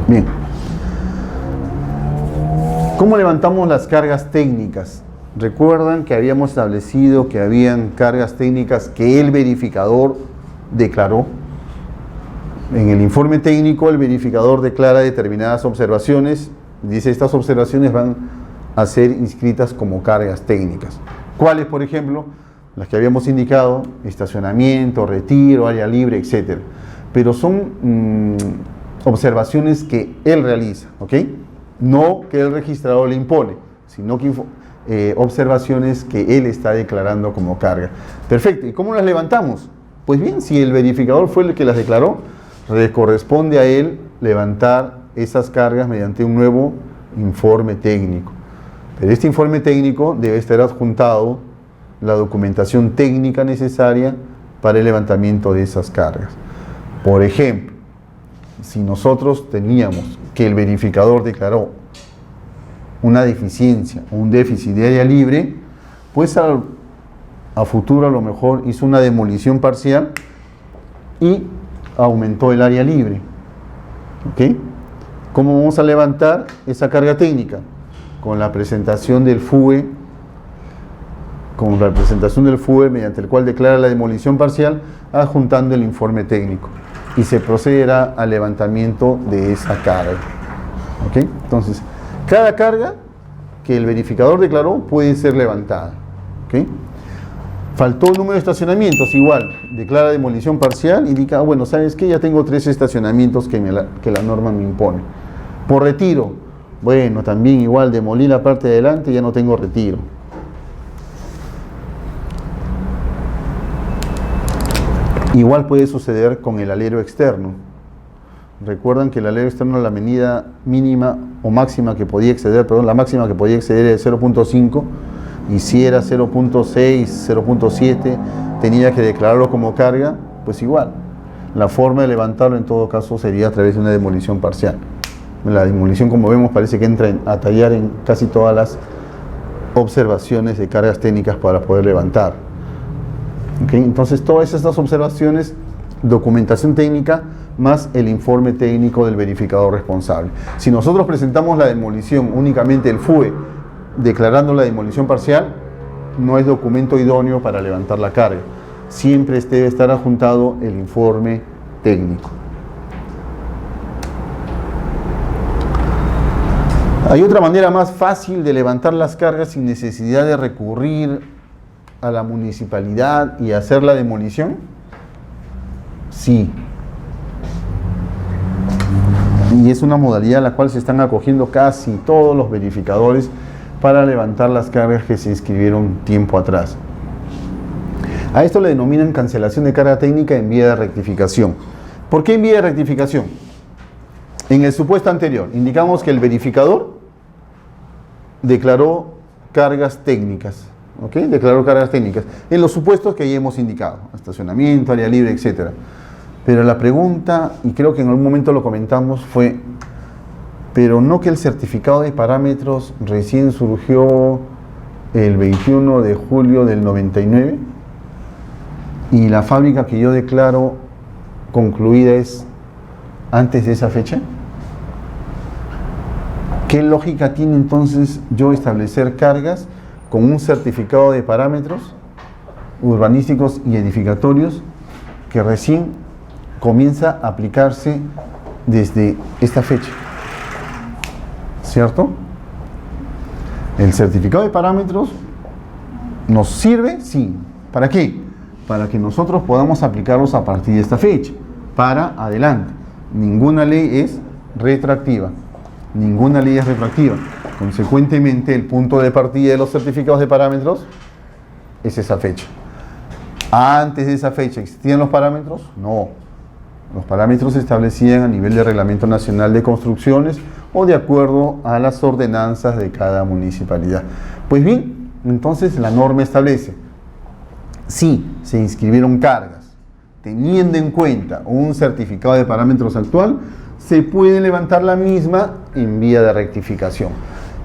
Bien. ¿Cómo levantamos las cargas técnicas? Recuerdan que habíamos establecido que habían cargas técnicas que el verificador declaró. En el informe técnico el verificador declara determinadas observaciones, dice estas observaciones van a ser inscritas como cargas técnicas. ¿Cuáles, por ejemplo? Las que habíamos indicado, estacionamiento, retiro, área libre, etc. Pero son observaciones que él realiza, ¿ok? No que el registrador le impone, sino que observaciones que él está declarando como carga. Perfecto, ¿y cómo las levantamos? Pues bien, si el verificador fue el que las declaró, le corresponde a él levantar esas cargas mediante un nuevo informe técnico. Pero este informe técnico debe estar adjuntado la documentación técnica necesaria para el levantamiento de esas cargas. Por ejemplo, si nosotros teníamos que el verificador declaró una deficiencia o un déficit de área libre, pues a futuro a lo mejor hizo una demolición parcial y aumentó el área libre. ¿Ok? ¿Cómo vamos a levantar esa carga técnica? Con la presentación del FUE, mediante el cual declara la demolición parcial, adjuntando el informe técnico. Y se procederá al levantamiento de esa carga. ¿Ok? Entonces, cada carga que el verificador declaró puede ser levantada. ¿Ok? Faltó el número de estacionamientos, igual, declara demolición parcial, indica, bueno, ¿sabes qué? Ya tengo 3 estacionamientos que la norma me impone. Por retiro, bueno, también igual, demolí la parte de adelante y ya no tengo retiro. Igual puede suceder con el alero externo. Recuerdan que el alero externo, la medida mínima o máxima que podía exceder, la máxima que podía exceder era 0.5, y si era 0.6, 0.7, tenía que declararlo como carga, pues igual. La forma de levantarlo en todo caso sería a través de una demolición parcial. La demolición, como vemos, parece que entra a tallar en casi todas las observaciones de cargas técnicas para poder levantar. ¿Okay? Entonces, todas estas observaciones, documentación técnica, más el informe técnico del verificador responsable. Si nosotros presentamos la demolición, únicamente el FUE, declarando la demolición parcial, no es documento idóneo para levantar la carga. Siempre debe estar adjuntado el informe técnico. ¿Hay otra manera más fácil de levantar las cargas sin necesidad de recurrir a la municipalidad y hacer la demolición? Sí. Y es una modalidad a la cual se están acogiendo casi todos los verificadores para levantar las cargas que se inscribieron tiempo atrás. A esto le denominan cancelación de carga técnica en vía de rectificación. ¿Por qué en vía de rectificación? En el supuesto anterior, indicamos que el verificador declaró cargas técnicas. ¿Ok? Declaró cargas técnicas en los supuestos que ya hemos indicado: estacionamiento, área libre, etc. Pero la pregunta, y creo que en algún momento lo comentamos, fue, pero no que el certificado de parámetros recién surgió el 21 de julio del 99 y la fábrica que yo declaro concluida es antes de esa fecha. ¿Qué lógica tiene entonces yo establecer cargas con un certificado de parámetros urbanísticos y edificatorios que recién comienza a aplicarse desde esta fecha? ¿Cierto? El certificado de parámetros nos sirve, sí. ¿Para qué? Para que nosotros podamos aplicarlos a partir de esta fecha, para adelante. Ninguna ley es retroactiva. Ninguna ley es retroactiva. Consecuentemente, el punto de partida de los certificados de parámetros es esa fecha. ¿Antes de esa fecha existían los parámetros? No. Los parámetros se establecían a nivel de Reglamento Nacional de Construcciones o de acuerdo a las ordenanzas de cada municipalidad. Pues bien, entonces la norma establece, si se inscribieron cargas teniendo en cuenta un certificado de parámetros actual, se puede levantar la misma en vía de rectificación.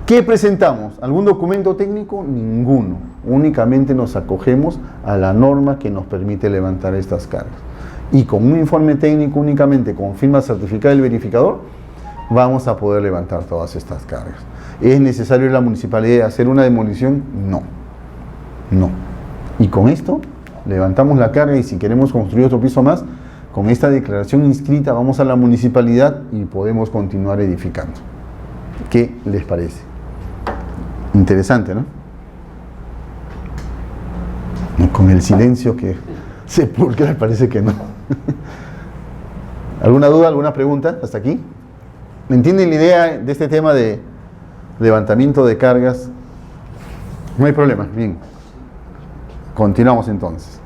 ¿Qué presentamos? ¿Algún documento técnico? Ninguno. Únicamente nos acogemos a la norma que nos permite levantar estas cargas. Y con un informe técnico únicamente con firma certificada del verificador, vamos a poder levantar todas estas cargas. ¿Es necesario en la municipalidad hacer una demolición? No. No. Y con esto levantamos la carga y si queremos construir otro piso más, con esta declaración inscrita vamos a la municipalidad y podemos continuar edificando. ¿Qué les parece? Interesante, ¿no? Con el silencio que sepulcra, parece que no. ¿Alguna duda, alguna pregunta hasta aquí? ¿Me entienden la idea de este tema de levantamiento de cargas? No hay problema, bien. Continuamos entonces.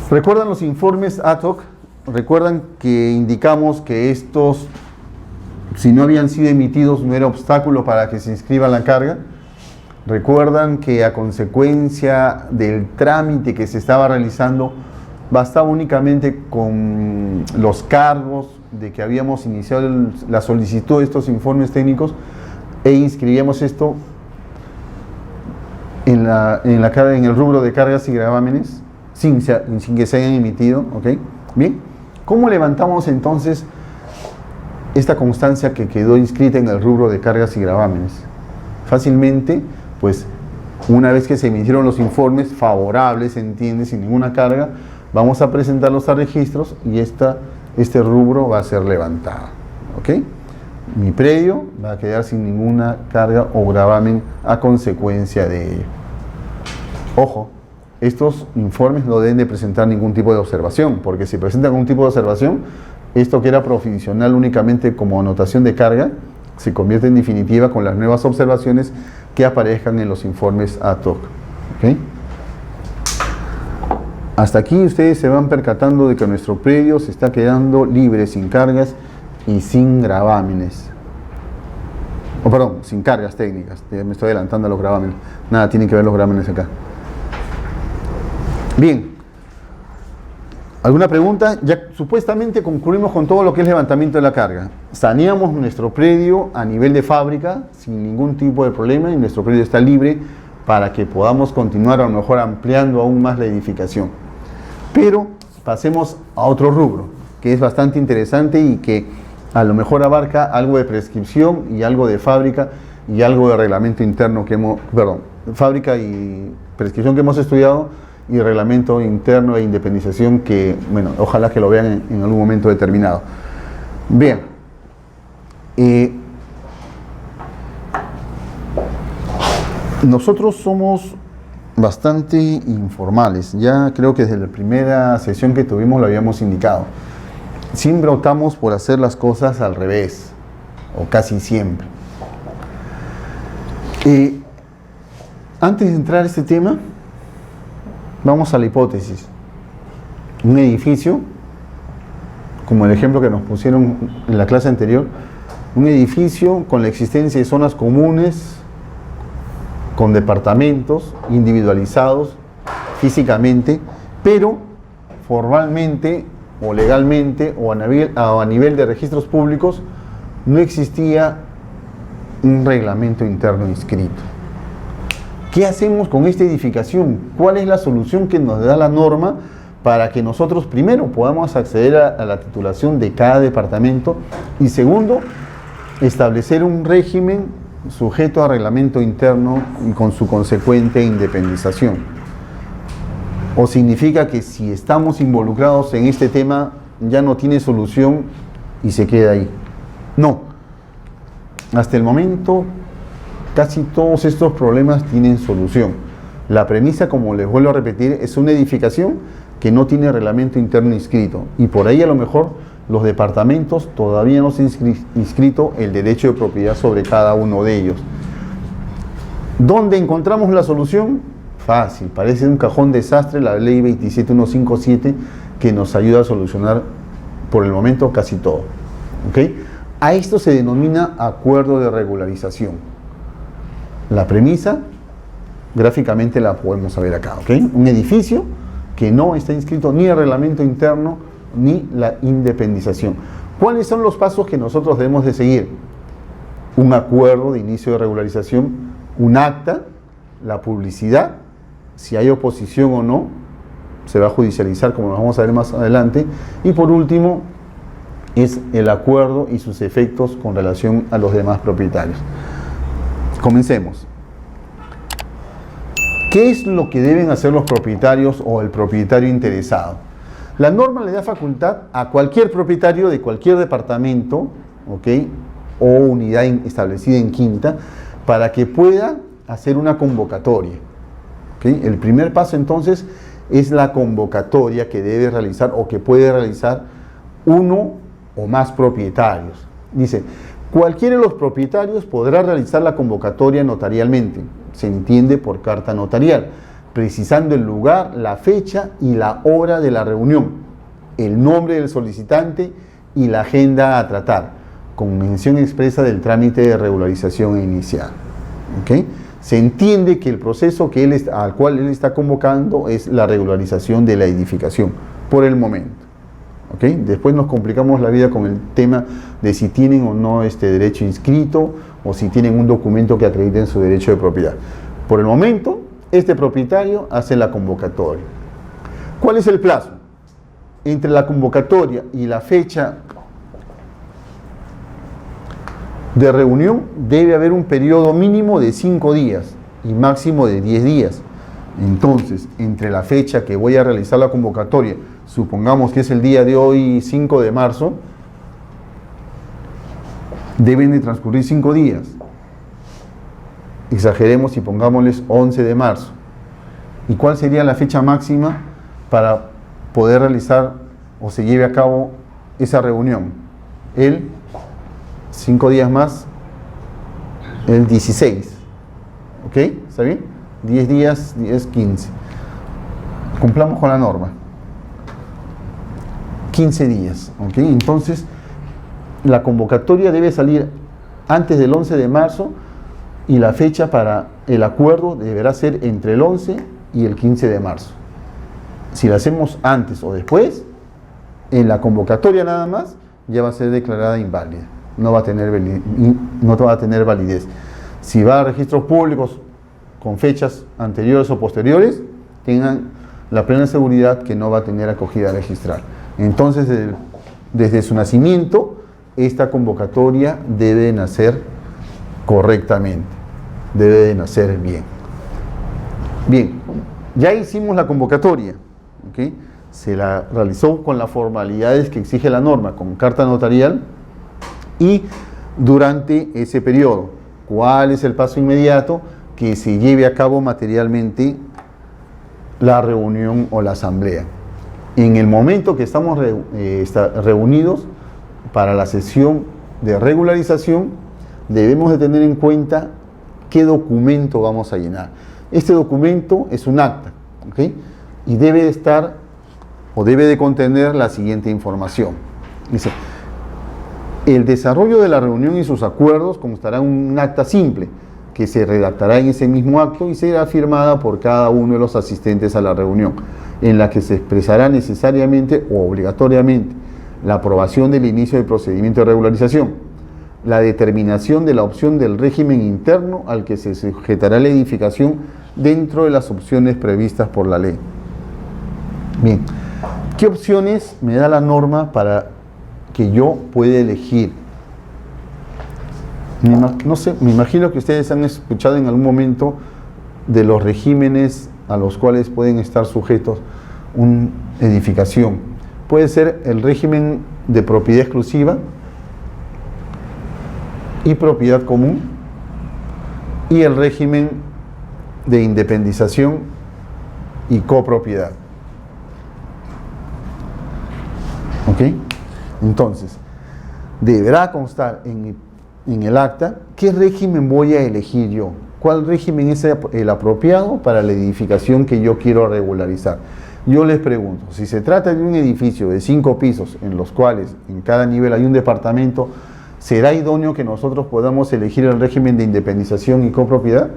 ¿Recuerdan los informes ad hoc? ¿Recuerdan que indicamos que estos, si no habían sido emitidos, no era obstáculo para que se inscriba la carga? ¿Recuerdan que a consecuencia del trámite que se estaba realizando, bastaba únicamente con los cargos de que habíamos iniciado la solicitud de estos informes técnicos e inscribíamos esto en el rubro de cargas y gravámenes sin que se hayan emitido? ¿Ok? Bien, ¿cómo levantamos entonces esta constancia que quedó inscrita en el rubro de cargas y gravámenes? Fácilmente, pues una vez que se emitieron los informes favorables, se entiende, sin ninguna carga, vamos a presentarlos a registros y este rubro va a ser levantado. ¿Ok? Mi predio va a quedar sin ninguna carga o gravamen a consecuencia de ello. Ojo, estos informes no deben de presentar ningún tipo de observación, porque si presentan algún tipo de observación, esto que era provisional únicamente como anotación de carga, se convierte en definitiva con las nuevas observaciones que aparezcan en los informes ad hoc. ¿Okay? Hasta aquí ustedes se van percatando de que nuestro predio se está quedando libre, sin cargas y sin gravámenes. Perdón, sin cargas técnicas. Me estoy adelantando a los gravámenes. Nada tienen que ver los gravámenes acá. Bien. ¿Alguna pregunta? Ya supuestamente concluimos con todo lo que es levantamiento de la carga. Saneamos nuestro predio a nivel de fábrica sin ningún tipo de problema y nuestro predio está libre para que podamos continuar a lo mejor ampliando aún más la edificación. Pero pasemos a otro rubro que es bastante interesante y que a lo mejor abarca algo de prescripción y algo de fábrica y algo de reglamento interno que fábrica y prescripción que hemos estudiado y reglamento interno e independización que, bueno, ojalá que lo vean en algún momento determinado. Bien, nosotros somos bastante informales, ya creo que desde la primera sesión que tuvimos lo habíamos indicado. Siempre optamos por hacer las cosas al revés, o casi siempre. Antes de entrar a este tema, vamos a la hipótesis. Un edificio, como el ejemplo que nos pusieron en la clase anterior, un edificio con la existencia de zonas comunes, con departamentos individualizados físicamente, pero formalmente o legalmente o a nivel de registros públicos no existía un reglamento interno inscrito. ¿Qué hacemos con esta edificación? ¿Cuál es la solución que nos da la norma para que nosotros primero podamos acceder a la titulación de cada departamento y segundo, establecer un régimen sujeto a reglamento interno y con su consecuente independización? ¿O significa que si estamos involucrados en este tema ya no tiene solución y se queda ahí? No. Hasta el momento casi todos estos problemas tienen solución. La premisa, como les vuelvo a repetir, es una edificación que no tiene reglamento interno inscrito y por ahí a lo mejor los departamentos todavía no se han inscrito el derecho de propiedad sobre cada uno de ellos. ¿Dónde encontramos la solución? Fácil, parece un cajón desastre la ley 27157 que nos ayuda a solucionar por el momento casi todo. ¿Okay? A esto se denomina acuerdo de regularización. La premisa, gráficamente la podemos ver acá. ¿Okay? Un edificio que no está inscrito ni el reglamento interno ni la independización. ¿Cuáles son los pasos que nosotros debemos de seguir? Un acuerdo de inicio de regularización, un acta, la publicidad, si hay oposición o no, se va a judicializar como lo vamos a ver más adelante, y por último es el acuerdo y sus efectos con relación a los demás propietarios. Comencemos. ¿Qué es lo que deben hacer los propietarios o el propietario interesado? La norma le da facultad a cualquier propietario de cualquier departamento, ¿okay?, o unidad establecida en quinta, para que pueda hacer una convocatoria. ¿Okay? El primer paso entonces es la convocatoria que debe realizar o que puede realizar uno o más propietarios. Dice, cualquiera de los propietarios podrá realizar la convocatoria notarialmente, se entiende por carta notarial, precisando el lugar, la fecha y la hora de la reunión, el nombre del solicitante y la agenda a tratar, con mención expresa del trámite de regularización inicial. ¿Okay? Se entiende que el proceso al cual él está convocando es la regularización de la edificación, por el momento. ¿Okay? Después nos complicamos la vida con el tema de si tienen o no este derecho inscrito o si tienen un documento que acrediten su derecho de propiedad. Por el momento, este propietario hace la convocatoria. ¿Cuál es el plazo? Entre la convocatoria y la fecha de reunión debe haber un periodo mínimo de 5 días y máximo de 10 días. Entonces, entre la fecha que voy a realizar la convocatoria, supongamos que es el día de hoy, 5 de marzo, deben de transcurrir 5 días. Exageremos y pongámosles 11 de marzo. ¿Y cuál sería la fecha máxima para poder realizar o se lleve a cabo esa reunión? El 5 días más, el 16. ¿Ok? ¿Está bien? 10 días, 10, 15. Cumplamos con la norma. 15 días. ¿Ok? Entonces, la convocatoria debe salir antes del 11 de marzo y la fecha para el acuerdo deberá ser entre el 11 y el 15 de marzo. Si la hacemos antes o después, en la convocatoria nada más, ya va a ser declarada inválida. No va a tener validez. Si va a registros públicos con fechas anteriores o posteriores, tengan la plena seguridad que no va a tener acogida registral. Entonces, desde su nacimiento, esta convocatoria debe de nacer correctamente, debe de nacer bien. Bien, ya hicimos la convocatoria, ¿okay? Se la realizó con las formalidades que exige la norma, con carta notarial, y durante ese periodo, ¿cuál es el paso inmediato? Que se lleve a cabo materialmente la reunión o la asamblea. En el momento que estamos reunidos para la sesión de regularización, debemos de tener en cuenta qué documento vamos a llenar. Este documento es un acta, ¿okay? Y debe de estar o debe de contener la siguiente información. Dice, el desarrollo de la reunión y sus acuerdos constará en un acta simple, que que se redactará en ese mismo acto y será firmada por cada uno de los asistentes a la reunión, en la que se expresará necesariamente o obligatoriamente la aprobación del inicio del procedimiento de regularización, la determinación de la opción del régimen interno al que se sujetará la edificación dentro de las opciones previstas por la ley. Bien, ¿qué opciones me da la norma para que yo pueda elegir? No sé, me imagino que ustedes han escuchado en algún momento de los regímenes a los cuales pueden estar sujetos una edificación. Puede ser el régimen de propiedad exclusiva y propiedad común, y el régimen de independización y copropiedad. ¿Ok? Entonces, deberá constar en el acta qué régimen voy a elegir yo, cuál régimen es el apropiado para la edificación que yo quiero regularizar. Yo les pregunto, si se trata de un edificio de 5 pisos en los cuales en cada nivel hay un departamento, ¿será idóneo que nosotros podamos elegir el régimen de independización y copropiedad?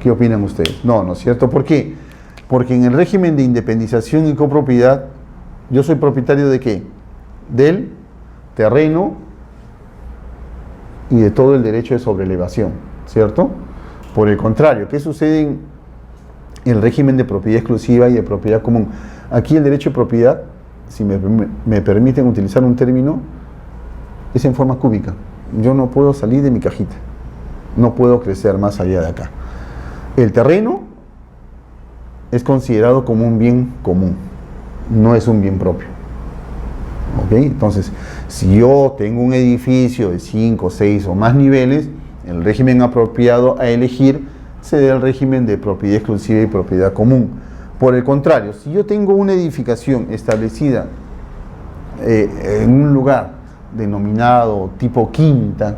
¿Qué opinan ustedes? No, ¿no es cierto? ¿Por qué? Porque en el régimen de independización y copropiedad, yo soy propietario ¿de qué? Del terreno y de todo el derecho de sobrelevación, ¿cierto? Por el contrario, ¿qué sucede en el régimen de propiedad exclusiva y de propiedad común? Aquí el derecho de propiedad, si me permiten utilizar un término, es en forma cúbica. Yo no puedo salir de mi cajita, no puedo crecer más allá de acá. El terreno es considerado como un bien común, no es un bien propio. ¿Ok? Entonces, si yo tengo un edificio de 5, 6 o más niveles, el régimen apropiado a elegir sería el régimen de propiedad exclusiva y propiedad común. Por el contrario, si yo tengo una edificación establecida en un lugar denominado tipo quinta,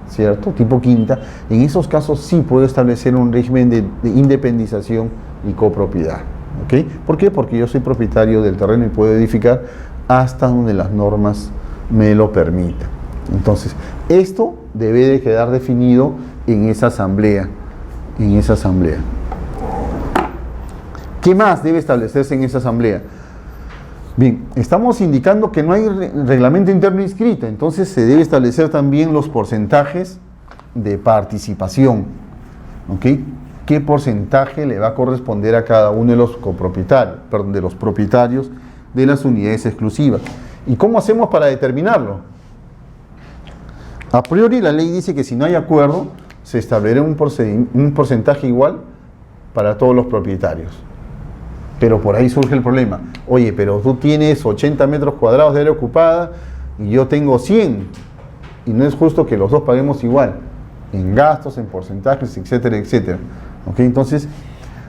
¿cierto? Tipo quinta, en esos casos sí puedo establecer un régimen de independización y copropiedad. ¿Ok? ¿Por qué? Porque yo soy propietario del terreno y puedo edificar hasta donde las normas me lo permitan. Entonces, esto debe de quedar definido en esa asamblea. ¿Qué más debe establecerse en esa asamblea? Bien, estamos indicando que no hay reglamento interno inscrito, entonces se debe establecer también los porcentajes de participación. ¿Ok? ¿Qué porcentaje le va a corresponder a cada uno de los copropietarios, perdón, de los propietarios de las unidades exclusivas? ¿Y cómo hacemos para determinarlo? A priori la ley dice que si no hay acuerdo, se establecerá un porcentaje igual para todos los propietarios. Pero por ahí surge el problema. Oye, pero tú tienes 80 metros cuadrados de área ocupada y yo tengo 100. Y no es justo que los dos paguemos igual, en gastos, en porcentajes, etcétera, etcétera. ¿Ok? Entonces,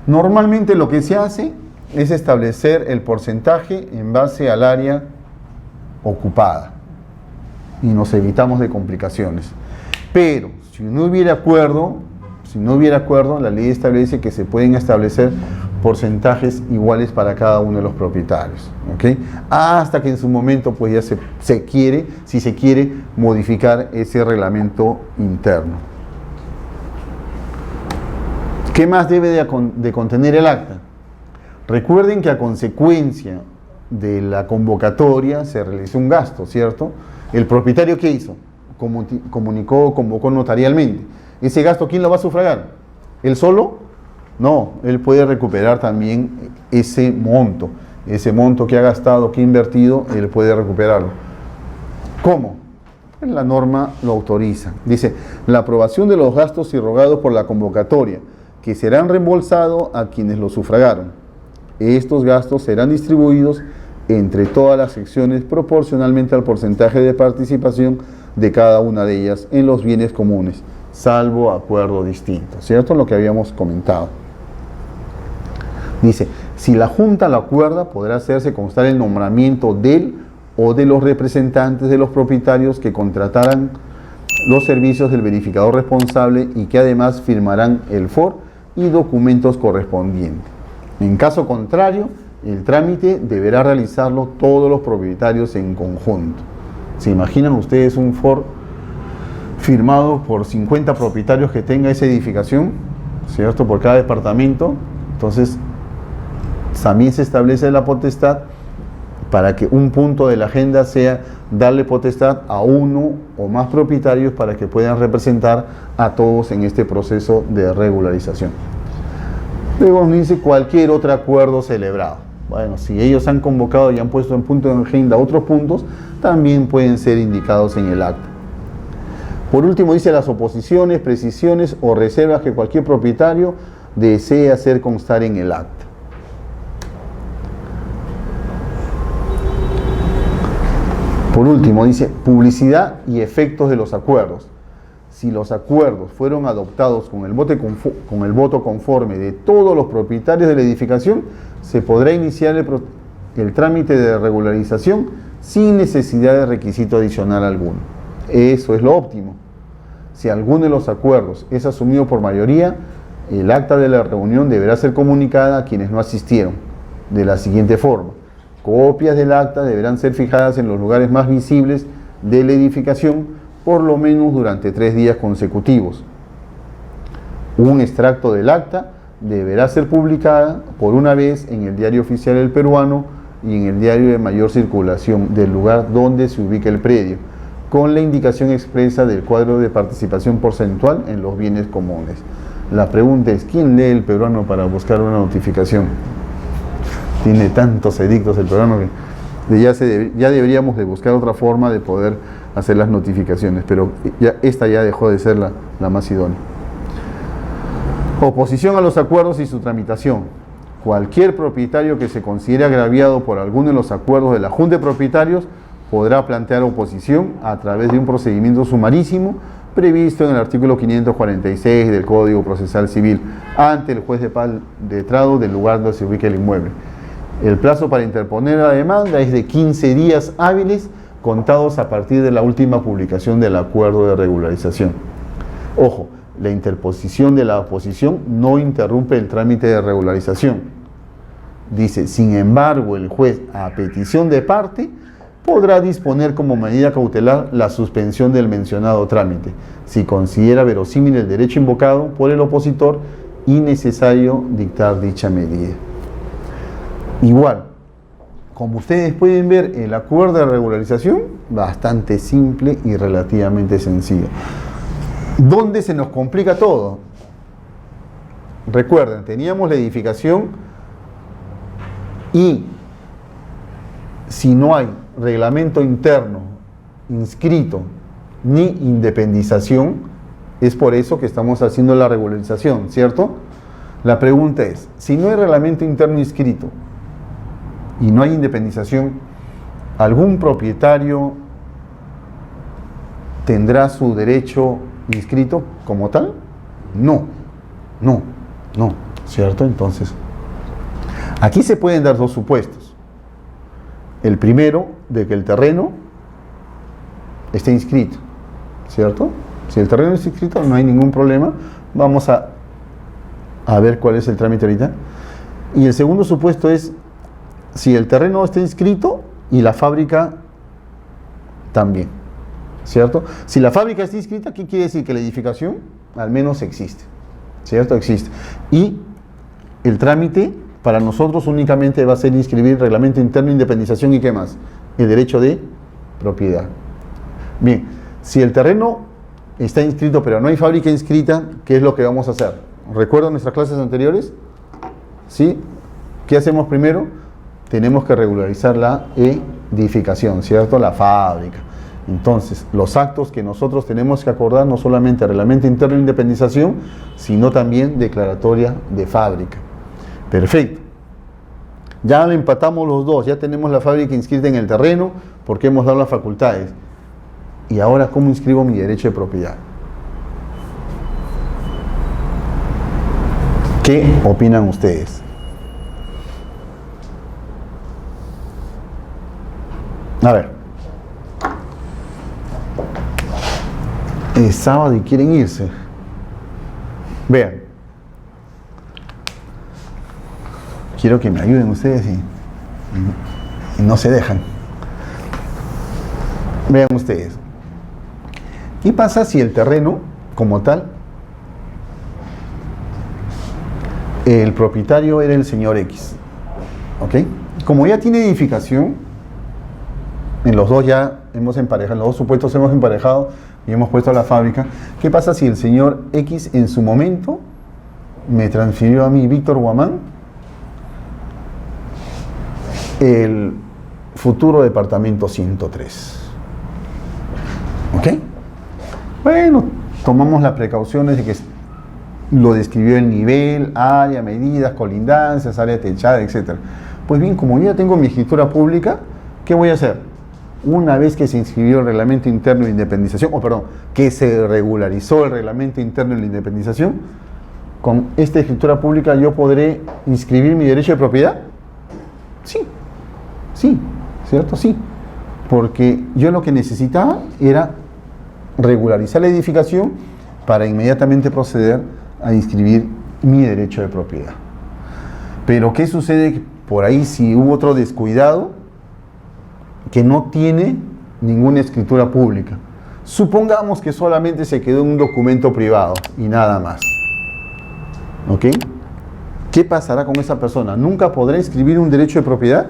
normalmente lo que se hace es establecer el porcentaje en base al área ocupada y nos evitamos de complicaciones. Pero si no hubiera acuerdo, la ley establece que se pueden establecer porcentajes iguales para cada uno de los propietarios, ¿ok? Hasta que en su momento pues ya si se quiere modificar ese reglamento interno. ¿Qué más debe de contener el acta? Recuerden que a consecuencia de la convocatoria se realizó un gasto, ¿cierto? ¿El propietario qué hizo? Convocó notarialmente. ¿Ese gasto quién lo va a sufragar? ¿Él solo? No, él puede recuperar también ese monto que ha gastado, que ha invertido, él puede recuperarlo. ¿Cómo? Pues la norma lo autoriza. Dice, la aprobación de los gastos irrogados por la convocatoria, que serán reembolsados a quienes los sufragaron. Estos gastos serán distribuidos entre todas las secciones proporcionalmente al porcentaje de participación de cada una de ellas en los bienes comunes, salvo acuerdo distinto, ¿cierto? Lo que habíamos comentado. Dice, si la Junta lo acuerda, podrá hacerse constar el nombramiento del o de los representantes de los propietarios que contratarán los servicios del verificador responsable y que además firmarán el FOR y documentos correspondientes. En caso contrario, el trámite deberá realizarlo todos los propietarios en conjunto. ¿Se imaginan ustedes un FOR firmado por 50 propietarios que tenga esa edificación, ¿cierto? Por cada departamento. Entonces, también se establece la potestad para que un punto de la agenda sea darle potestad a uno o más propietarios para que puedan representar a todos en este proceso de regularización. Luego nos dice cualquier otro acuerdo celebrado. Bueno, si ellos han convocado y han puesto en punto de agenda otros puntos, también pueden ser indicados en el acta. Por último dice las oposiciones, precisiones o reservas que cualquier propietario desee hacer constar en el acta. Por último dice publicidad y efectos de los acuerdos. Si los acuerdos fueron adoptados con el voto conforme de todos los propietarios de la edificación, se podrá iniciar el trámite de regularización sin necesidad de requisito adicional alguno. Eso es lo óptimo. Si alguno de los acuerdos es asumido por mayoría, el acta de la reunión deberá ser comunicada a quienes no asistieron, de la siguiente forma. Copias del acta deberán ser fijadas en los lugares más visibles de la edificación, por lo menos durante 3 días consecutivos. Un extracto del acta deberá ser publicada por una vez en el Diario Oficial del Peruano y en el diario de mayor circulación del lugar donde se ubica el predio, con la indicación expresa del cuadro de participación porcentual en los bienes comunes. La pregunta es, ¿quién lee el peruano para buscar una notificación? Tiene tantos edictos el peruano que ya deberíamos de buscar otra forma de poder hacer las notificaciones, pero esta ya dejó de ser la más idónea. Oposición a los acuerdos y su tramitación. Cualquier propietario que se considere agraviado por alguno de los acuerdos de la Junta de Propietarios podrá plantear oposición a través de un procedimiento sumarísimo previsto en el artículo 546 del Código Procesal Civil ante el juez de paz de estrado del lugar donde se ubica el inmueble. El plazo para interponer la demanda es de 15 días hábiles contados a partir de la última publicación del acuerdo de regularización. Ojo, la interposición de la oposición no interrumpe el trámite de regularización. Dice, sin embargo, el juez, a petición de parte, podrá disponer como medida cautelar la suspensión del mencionado trámite, si considera verosímil el derecho invocado por el opositor y necesario dictar dicha medida. Igual, como ustedes pueden ver, el acuerdo de regularización, bastante simple y relativamente sencillo. ¿Dónde se nos complica todo? Recuerden, teníamos la edificación y si no hay reglamento interno inscrito ni independización, es por eso que estamos haciendo la regularización, ¿cierto? La pregunta es, si no hay reglamento interno inscrito y no hay independización, ¿algún propietario tendrá su derecho inscrito como tal? No, ¿cierto? Entonces, aquí se pueden dar dos supuestos. El primero, de que el terreno esté inscrito, ¿cierto? Si el terreno está inscrito, no hay ningún problema. Vamos a ver cuál es el trámite ahorita. Y el segundo supuesto es si el terreno está inscrito y la fábrica también, ¿cierto? Si la fábrica está inscrita, ¿qué quiere decir? Que la edificación al menos existe, ¿cierto? Existe. Y el trámite para nosotros únicamente va a ser inscribir reglamento interno, independización y ¿qué más? El derecho de propiedad. Bien, si el terreno está inscrito pero no hay fábrica inscrita, ¿qué es lo que vamos a hacer? ¿Recuerdan nuestras clases anteriores? ¿Sí? ¿Qué hacemos primero? Tenemos que regularizar la edificación, ¿cierto? La fábrica. Entonces, los actos que nosotros tenemos que acordar no solamente reglamento interno de independización, sino también declaratoria de fábrica. Perfecto. Ya le empatamos los dos, ya tenemos la fábrica inscrita en el terreno porque hemos dado las facultades. Y ahora, ¿cómo inscribo mi derecho de propiedad? ¿Qué opinan ustedes? A ver. Es sábado y quieren irse. Vean. Quiero que me ayuden ustedes y no se dejan. Vean ustedes. ¿Qué pasa si el terreno, como tal, el propietario era el señor X? ¿Ok? Como ya tiene edificación, en los dos ya hemos emparejado, en los dos supuestos hemos emparejado y hemos puesto la fábrica. ¿Qué pasa si el señor X en su momento me transfirió a mí, Víctor Guamán, el futuro departamento 103? ¿Ok? Bueno, tomamos las precauciones de que lo describió el nivel, área, medidas, colindancias, área techada, etc. Pues bien, como yo ya tengo mi escritura pública, ¿qué voy a hacer? Una vez que se inscribió el reglamento interno de independización, que se regularizó el reglamento interno de la independización, con esta escritura pública yo podré inscribir mi derecho de propiedad. Sí, ¿cierto? Sí, porque yo lo que necesitaba era regularizar la edificación para inmediatamente proceder a inscribir mi derecho de propiedad. Pero ¿qué sucede por ahí si hubo otro descuidado que no tiene ninguna escritura pública? Supongamos que solamente se quedó en un documento privado y nada más. ¿Ok? ¿Qué pasará con esa persona? ¿Nunca podrá inscribir un derecho de propiedad?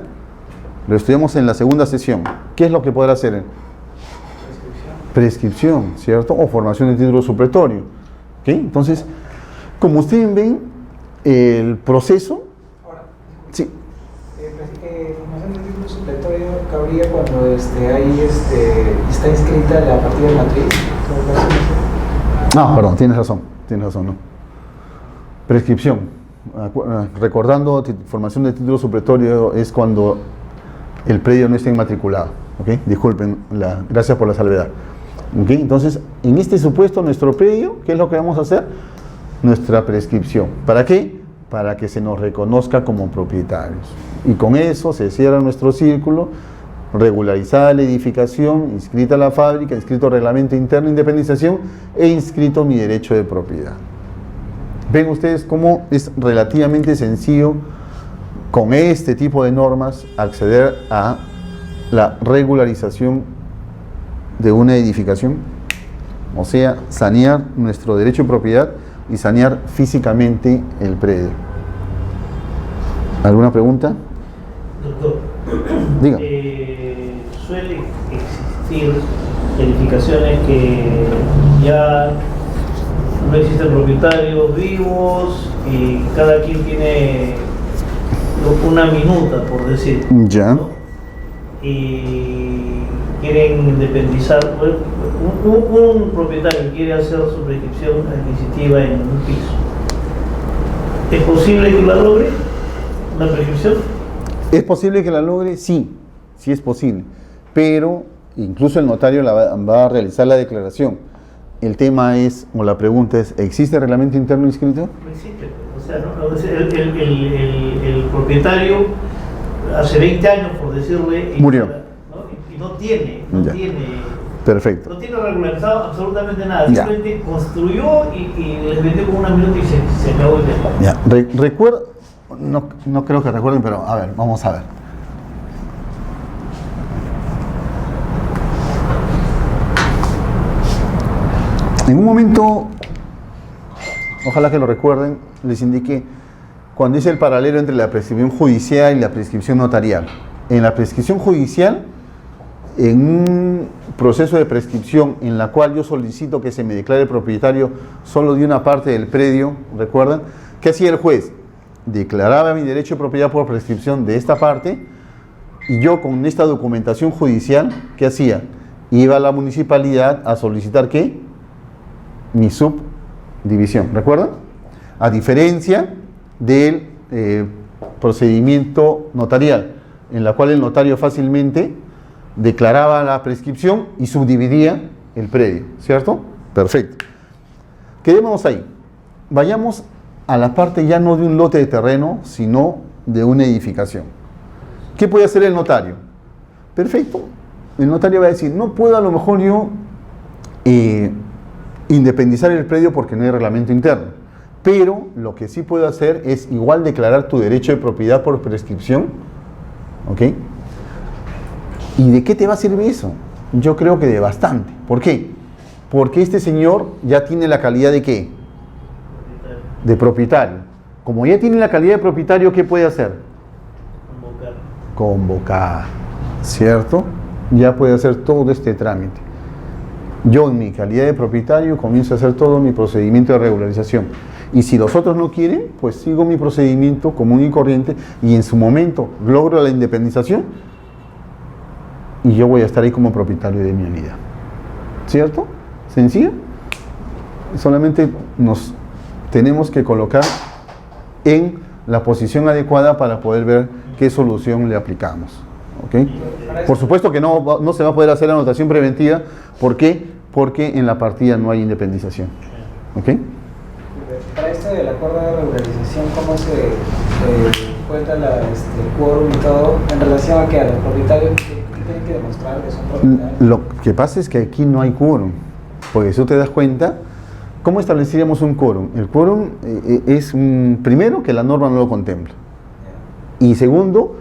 Lo estudiamos en la segunda sesión. ¿Qué es lo que podrá hacer? Prescripción, ¿cierto? O formación de título supletorio. ¿Ok? Entonces, como ustedes ven, el proceso... Ahora, sí. Formación de título supletorio cabría cuando está inscrita la partida de matriz. No, perdón, tienes razón, no. Prescripción. Recordando, formación de título supletorio es cuando el predio no está inmatriculado. ¿Ok? Disculpen, gracias por la salvedad. ¿Ok? Entonces, en este supuesto, nuestro predio, ¿qué es lo que vamos a hacer? Nuestra prescripción. ¿Para qué? Para que se nos reconozca como propietarios. Y con eso se cierra nuestro círculo, regularizada la edificación, inscrita la fábrica, inscrito reglamento interno de independización e inscrito mi derecho de propiedad. Ven ustedes cómo es relativamente sencillo con este tipo de normas acceder a la regularización de una edificación, o sea, sanear nuestro derecho de propiedad y sanear físicamente el predio. ¿Alguna pregunta? Doctor, diga. Suele existir edificaciones que ya no existen propietarios vivos y cada quien tiene una minuta, por decir, Ya. ¿no? Y quieren independizar. Un propietario quiere hacer su prescripción adquisitiva en un piso. ¿Es posible que la logre? ¿La prescripción? ¿Es posible que la logre? Sí es posible. Pero incluso el notario va a realizar la declaración. El tema es, o la pregunta es, ¿existe reglamento interno inscrito? No existe. O sea, el propietario hace 20 años, por decirle, murió. ¿no? Y no tiene. Perfecto. No tiene regularizado absolutamente nada. Ya. Simplemente construyó y les vendió como una minuta y se acabó el tema. Ya. Recuerdo, no creo que recuerden, pero a ver, vamos a ver. En un momento, ojalá que lo recuerden, les indiqué cuando hice el paralelo entre la prescripción judicial y la prescripción notarial. En la prescripción judicial, en un proceso de prescripción en la cual yo solicito que se me declare propietario solo de una parte del predio, ¿recuerdan? ¿Qué hacía el juez? Declaraba mi derecho de propiedad por prescripción de esta parte y yo con esta documentación judicial, ¿qué hacía? Iba a la municipalidad a solicitar ¿qué? Mi subdivisión, ¿recuerdan? A diferencia del procedimiento notarial, en la cual el notario fácilmente declaraba la prescripción y subdividía el predio, ¿cierto? Perfecto. Quedémonos ahí. Vayamos a la parte ya no de un lote de terreno, sino de una edificación. ¿Qué puede hacer el notario? Perfecto. El notario va a decir, no puedo a lo mejor yo independizar el predio porque no hay reglamento interno, pero lo que sí puedo hacer es igual declarar tu derecho de propiedad por prescripción, ¿ok? ¿Y de qué te va a servir eso? Yo creo que de bastante. ¿Por qué? Porque este señor ya tiene la calidad de ¿qué? De propietario. Como ya tiene la calidad de propietario, ¿qué puede hacer? Convocar, ¿cierto? Ya puede hacer todo este trámite. Yo en mi calidad de propietario comienzo a hacer todo mi procedimiento de regularización. Y si los otros no quieren, pues sigo mi procedimiento común y corriente y en su momento logro la independización y yo voy a estar ahí como propietario de mi unidad. ¿Cierto? ¿Sencillo? Solamente nos tenemos que colocar en la posición adecuada para poder ver qué solución le aplicamos. ¿Okay? Por supuesto que no se va a poder hacer la anotación preventiva. ¿Por qué? Porque en la partida no hay independización. ¿Okay? Para esto del acuerdo de regularización, ¿cómo se cuenta el quórum y todo en relación a que a los propietarios tienen que demostrar que son propietarios? Lo que pasa es que aquí no hay quórum, porque si tú te das cuenta, ¿cómo estableceríamos un quórum? El quórum es primero que la norma no lo contempla. Y segundo,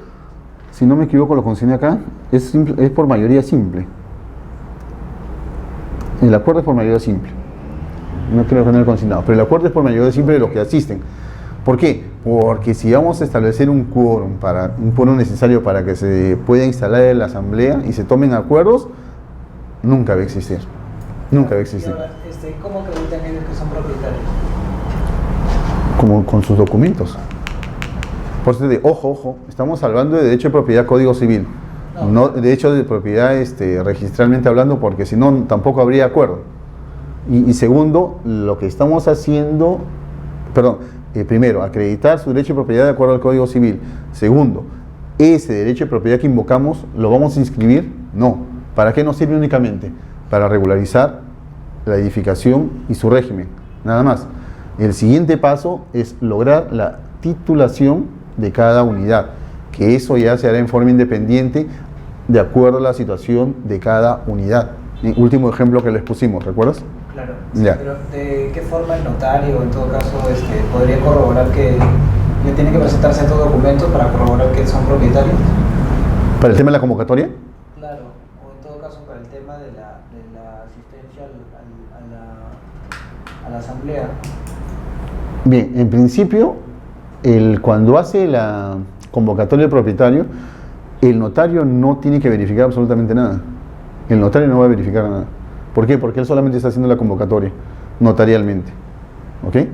si no me equivoco, lo consigna acá, es por mayoría simple. El acuerdo es por mayoría simple. No creo que no el consignado, pero el acuerdo es por mayoría simple de los que asisten. ¿Por qué? Porque si vamos a establecer un quórum necesario para que se pueda instalar en la asamblea y se tomen acuerdos, nunca va a existir. Nunca va a existir. Ahora, ¿cómo acreditan ellos que son propietarios? Como con sus documentos. Por eso ojo, estamos hablando de derecho de propiedad, Código Civil. No de hecho de propiedad registralmente hablando, porque si no tampoco habría acuerdo. Y segundo, lo que estamos haciendo, primero, acreditar su derecho de propiedad de acuerdo al Código Civil. Segundo, ese derecho de propiedad que invocamos, ¿lo vamos a inscribir? No. ¿Para qué nos sirve únicamente? Para regularizar la edificación y su régimen, nada más. El siguiente paso es lograr la titulación de cada unidad, que eso ya se hará en forma independiente de acuerdo a la situación de cada unidad. El último ejemplo que les pusimos, ¿recuerdas? Claro, sí, pero ¿de qué forma el notario, en todo caso, podría corroborar que le tienen que presentarse estos documentos para corroborar que son propietarios? ¿Para el tema de la convocatoria? Claro, o en todo caso para el tema de la asistencia a la asamblea. Bien, en principio, cuando hace la convocatoria del propietario, el notario no tiene que verificar absolutamente nada. El notario no va a verificar nada. ¿Por qué? Porque él solamente está haciendo la convocatoria, notarialmente. ¿Ok?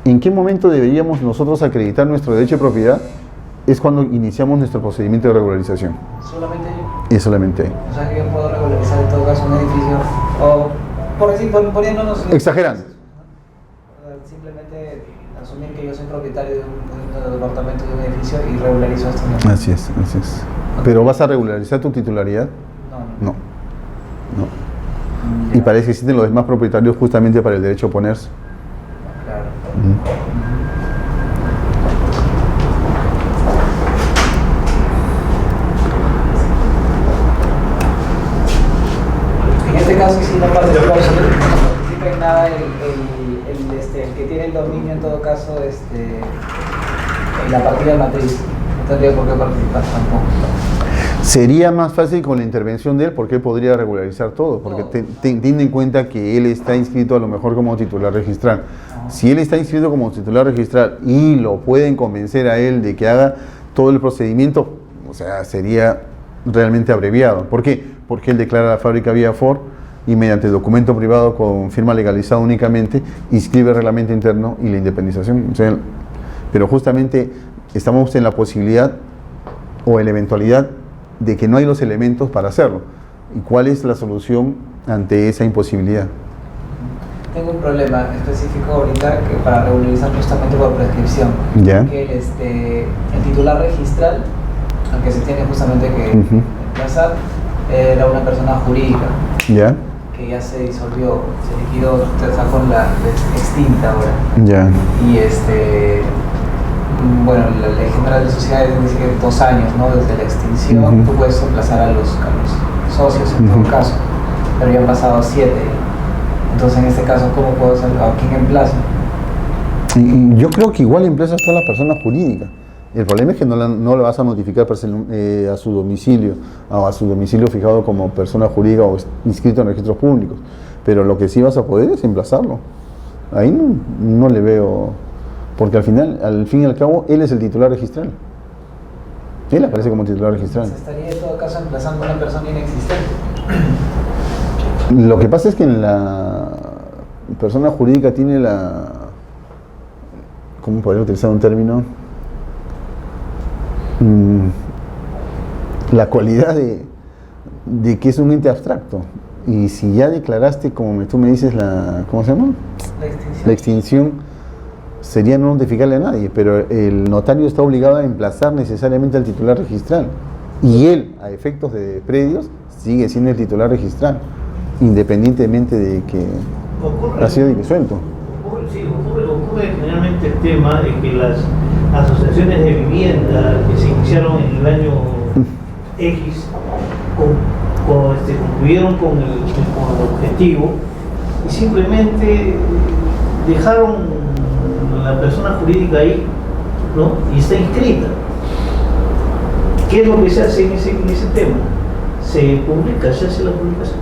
¿En qué momento deberíamos nosotros acreditar nuestro derecho de propiedad? Es cuando iniciamos nuestro procedimiento de regularización. ¿Solamente yo? Y solamente ahí. O sea que yo puedo regularizar en todo caso un edificio, o por decir, poniéndonos... Exagerando. Simplemente asumir que yo soy propietario de un departamento, de un edificio y regularizo esto. Así es. ¿Pero vas a regularizar tu titularidad? No. Y parece que existen los demás propietarios justamente para el derecho a oponerse. Claro. En este caso sí no participa en nada el que tiene el dominio, en todo caso en la partida matriz. No tendría por qué participar tampoco. Sería más fácil con la intervención de él, porque él podría regularizar todo, porque ten en cuenta que él está inscrito a lo mejor como titular registral. Si él está inscrito como titular registral y lo pueden convencer a él de que haga todo el procedimiento, o sea, sería realmente abreviado. ¿Por qué? Porque él declara la fábrica vía FOR y mediante documento privado con firma legalizada únicamente inscribe el reglamento interno y la independización. O sea, pero justamente estamos en la posibilidad o en la eventualidad de que no hay los elementos para hacerlo. ¿Y cuál es la solución ante esa imposibilidad? Tengo un problema específico ahorita que para regularizar justamente por prescripción. ¿Ya? Que el titular registral, al que se tiene justamente que emplazar, era una persona jurídica. ¿Ya? Que ya se disolvió, se liquidó, está con la extinta ahora. ¿Ya? Y bueno, la Ley General de Sociedades dice que 2 años, ¿no? Desde la extinción tú puedes emplazar a los socios en todo caso, pero ya han pasado 7. Entonces en este caso, ¿cómo puedo hacer? ¿A quién emplazo? Yo creo que igual emplazas a todas las personas jurídicas. El problema es que no le vas a notificar a su domicilio, o a su domicilio fijado como persona jurídica o inscrito en registros públicos. pero lo que sí vas a poder es emplazarlo. Ahí no le veo, porque al fin y al cabo, él es el titular registral. Él aparece como titular registral. Se estaría en todo caso emplazando a una persona inexistente. Lo que pasa es que en la persona jurídica tiene ¿cómo podría utilizar un término? La cualidad de que es un ente abstracto. Y si ya declaraste, como tú me dices, ¿cómo se llama? La extinción, sería no notificarle a nadie, pero el notario está obligado a emplazar necesariamente al titular registral. Y él, a efectos de predios, sigue siendo el titular registral, independientemente de que ha sido disuelto. Ocurre generalmente el tema de que las asociaciones de vivienda que se iniciaron en el año X concluyeron con el objetivo y simplemente dejaron la persona jurídica ahí, ¿no? Y está inscrita. ¿Qué es lo que se hace en ese tema? Se publica, se hace la publicación.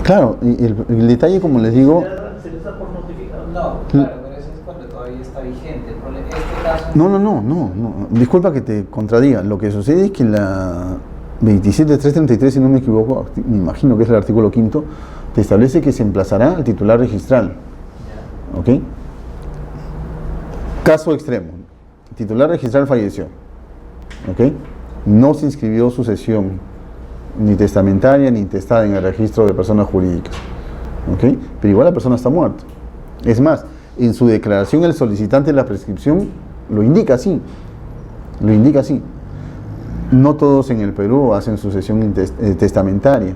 Claro, y el detalle, como les digo... ¿Se les da por notificado? No, claro, pero eso es cuando todavía está vigente. Este caso... No. Disculpa que te contradiga. Lo que sucede es que la 27.333, si no me equivoco, me imagino que es el artículo 5, te establece que se emplazará al titular registral. ¿Ok? Caso extremo. El titular registral falleció. ¿Ok? No se inscribió sucesión ni testamentaria ni intestada en el registro de personas jurídicas. ¿Ok? Pero igual la persona está muerta. Es más, en su declaración el solicitante de la prescripción lo indica así. No todos en el Perú hacen sucesión testamentaria,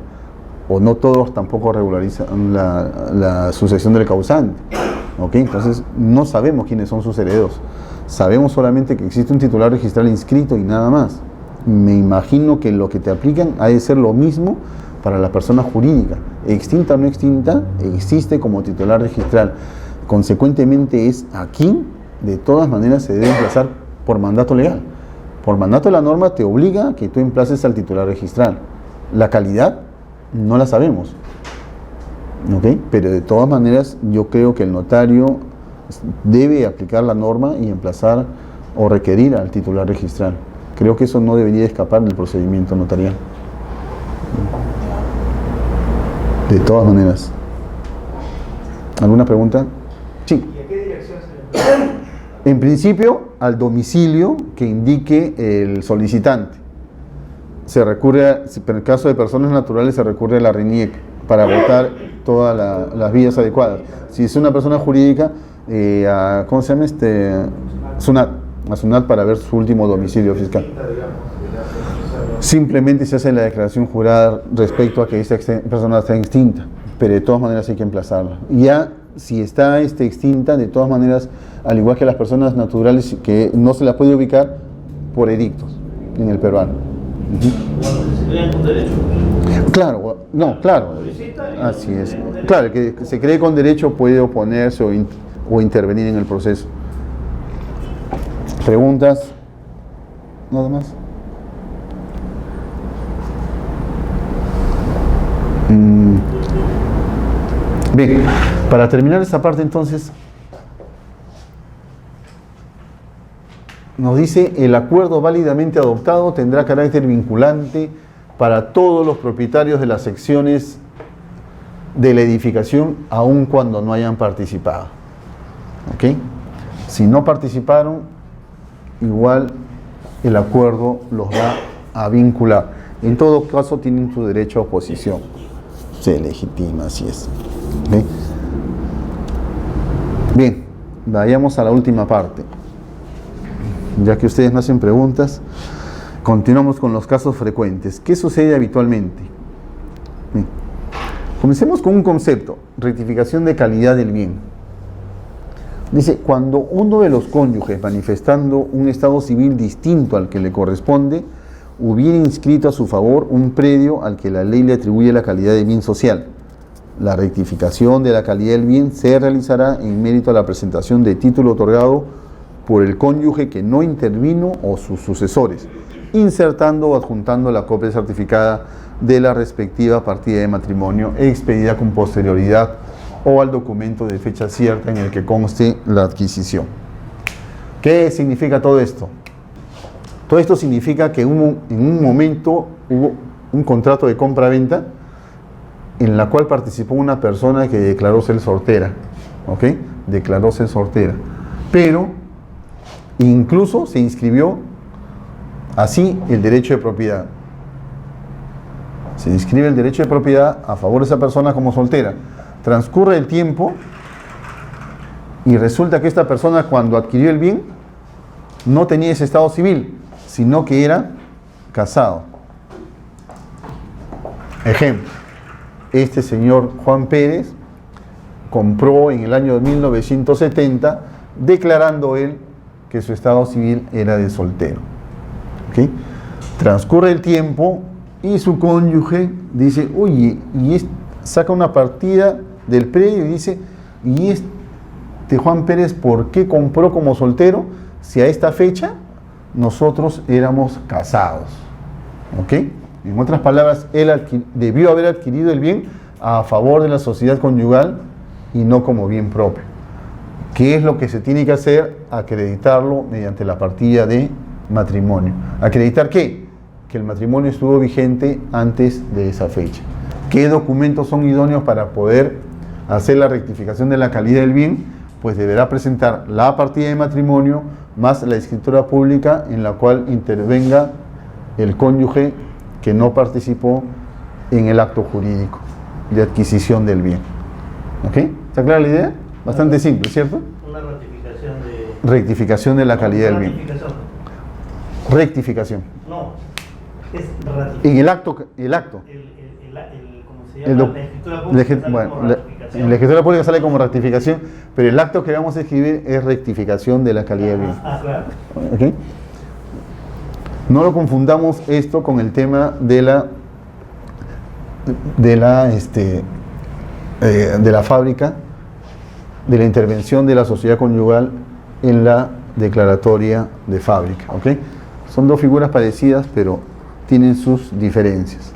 o no todos tampoco regularizan la sucesión del causante. ¿Ok? Entonces no sabemos quiénes son sus herederos. Sabemos solamente que existe un titular registral inscrito y nada más. Me imagino que lo que te aplican ha de ser lo mismo para la persona jurídica. Extinta o no extinta, existe como titular registral. Consecuentemente es aquí, de todas maneras se debe emplazar por mandato legal. Por mandato de la norma te obliga a que tú emplaces al titular registral. La calidad no la sabemos. ¿Ok? Pero de todas maneras yo creo que el notario debe aplicar la norma y emplazar o requerir al titular registral. Creo que eso no debería escapar del procedimiento notarial. De todas maneras. ¿Alguna pregunta? Sí. ¿Y a qué dirección se le emplaza? En principio, al domicilio que indique el solicitante. Se recurre, en el caso de personas naturales, se recurre a la RENIEC para votar todas las vías adecuadas. Si es una persona jurídica, ¿cómo se llama? A SUNAT para ver su último domicilio fiscal. Simplemente se hace la declaración jurada respecto a que esta persona está extinta, pero de todas maneras hay que emplazarla. Ya si está extinta, de todas maneras, al igual que las personas naturales, que no se la puede ubicar por edictos en el peruano. ¿Se crean con derecho? Claro, así es. Claro, el que se cree con derecho puede oponerse o intervenir en el proceso. ¿Preguntas? ¿Nada más? Bien, para terminar esta parte entonces, nos dice: el acuerdo válidamente adoptado tendrá carácter vinculante para todos los propietarios de las secciones de la edificación, aun cuando no hayan participado. ¿Ok? Si no participaron, igual el acuerdo los va a vincular. En todo caso, tienen su derecho a oposición. Se legitima, así es. ¿Okay? Bien, vayamos a la última parte. Ya que ustedes me hacen preguntas, continuamos con los casos frecuentes. ¿Qué sucede habitualmente? Bien. Comencemos con un concepto: rectificación de calidad del bien. Dice: cuando uno de los cónyuges, manifestando un estado civil distinto al que le corresponde, hubiera inscrito a su favor un predio al que la ley le atribuye la calidad de bien social, la rectificación de la calidad del bien se realizará en mérito a la presentación de título otorgado por el cónyuge que no intervino o sus sucesores, insertando o adjuntando la copia certificada de la respectiva partida de matrimonio expedida con posterioridad o al documento de fecha cierta en el que conste la adquisición. ¿Qué significa todo esto? Todo esto significa que en un momento hubo un contrato de compra-venta en la cual participó una persona que declaró ser soltera, ¿ok? Declaró ser soltera, pero incluso se inscribió así el derecho de propiedad. Se inscribe el derecho de propiedad a favor de esa persona como soltera. Transcurre el tiempo y resulta que esta persona, cuando adquirió el bien, no tenía ese estado civil, sino que era casado. Ejemplo, este señor Juan Pérez compró en el año 1970, declarando él que su estado civil era de soltero. ¿Okay? Transcurre el tiempo y su cónyuge dice, oye, saca una partida del predio y dice, ¿y este Juan Pérez por qué compró como soltero si a esta fecha nosotros éramos casados? ¿Ok? En otras palabras, él debió haber adquirido el bien a favor de la sociedad conyugal y no como bien propio. ¿Qué es lo que se tiene que hacer? Acreditarlo mediante la partida de matrimonio. ¿Acreditar qué? Que el matrimonio estuvo vigente antes de esa fecha. ¿Qué documentos son idóneos para poder hacer la rectificación de la calidad del bien? Pues deberá presentar la partida de matrimonio más la escritura pública en la cual intervenga el cónyuge que no participó en el acto jurídico de adquisición del bien. ¿Ok? ¿Está clara la idea? Bastante simple, ¿cierto? Una ratificación de... Rectificación de la calidad del bien. Rectificación. No, es ratificación. En el acto. ¿Cómo se llama? La escritura pública sale como ratificación. En la escritura pública sale como rectificación, pero el acto que vamos a escribir es rectificación de la calidad del bien. Claro. ¿Ok? No lo confundamos esto con el tema de la fábrica, de la intervención de la sociedad conyugal en la declaratoria de fábrica. ¿Ok? Son dos figuras parecidas, pero tienen sus diferencias.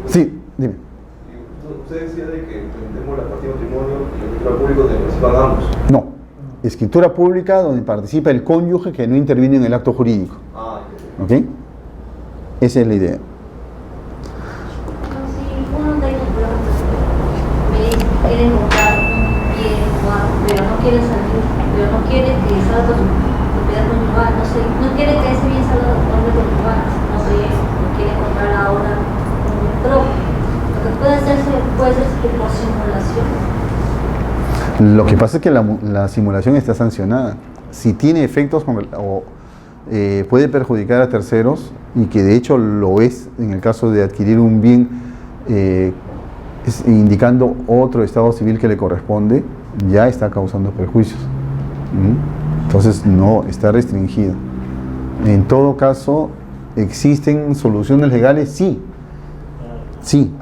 Sí, dime. Usted decía de que tenemos la partida de matrimonio y la escritura pública donde participan ambos. No, escritura pública donde participa el cónyuge que no interviene en el acto jurídico. ¿Ok? Esa es la idea. Si uno está comprando, quiere comprar un bien, pero no quiere salir, pero no quiere que salga su propiedad conyugal, no quiere que ese bien salga de nombre conyugal, no quiere comprar ahora un propio. Lo que puede hacerse por simulación. Lo que pasa es que la simulación está sancionada. Si tiene efectos puede perjudicar a terceros, y que de hecho lo es en el caso de adquirir un bien indicando otro estado civil que le corresponde, ya está causando perjuicios. Entonces no, está restringido. En todo caso, ¿existen soluciones legales? Sí. Sí.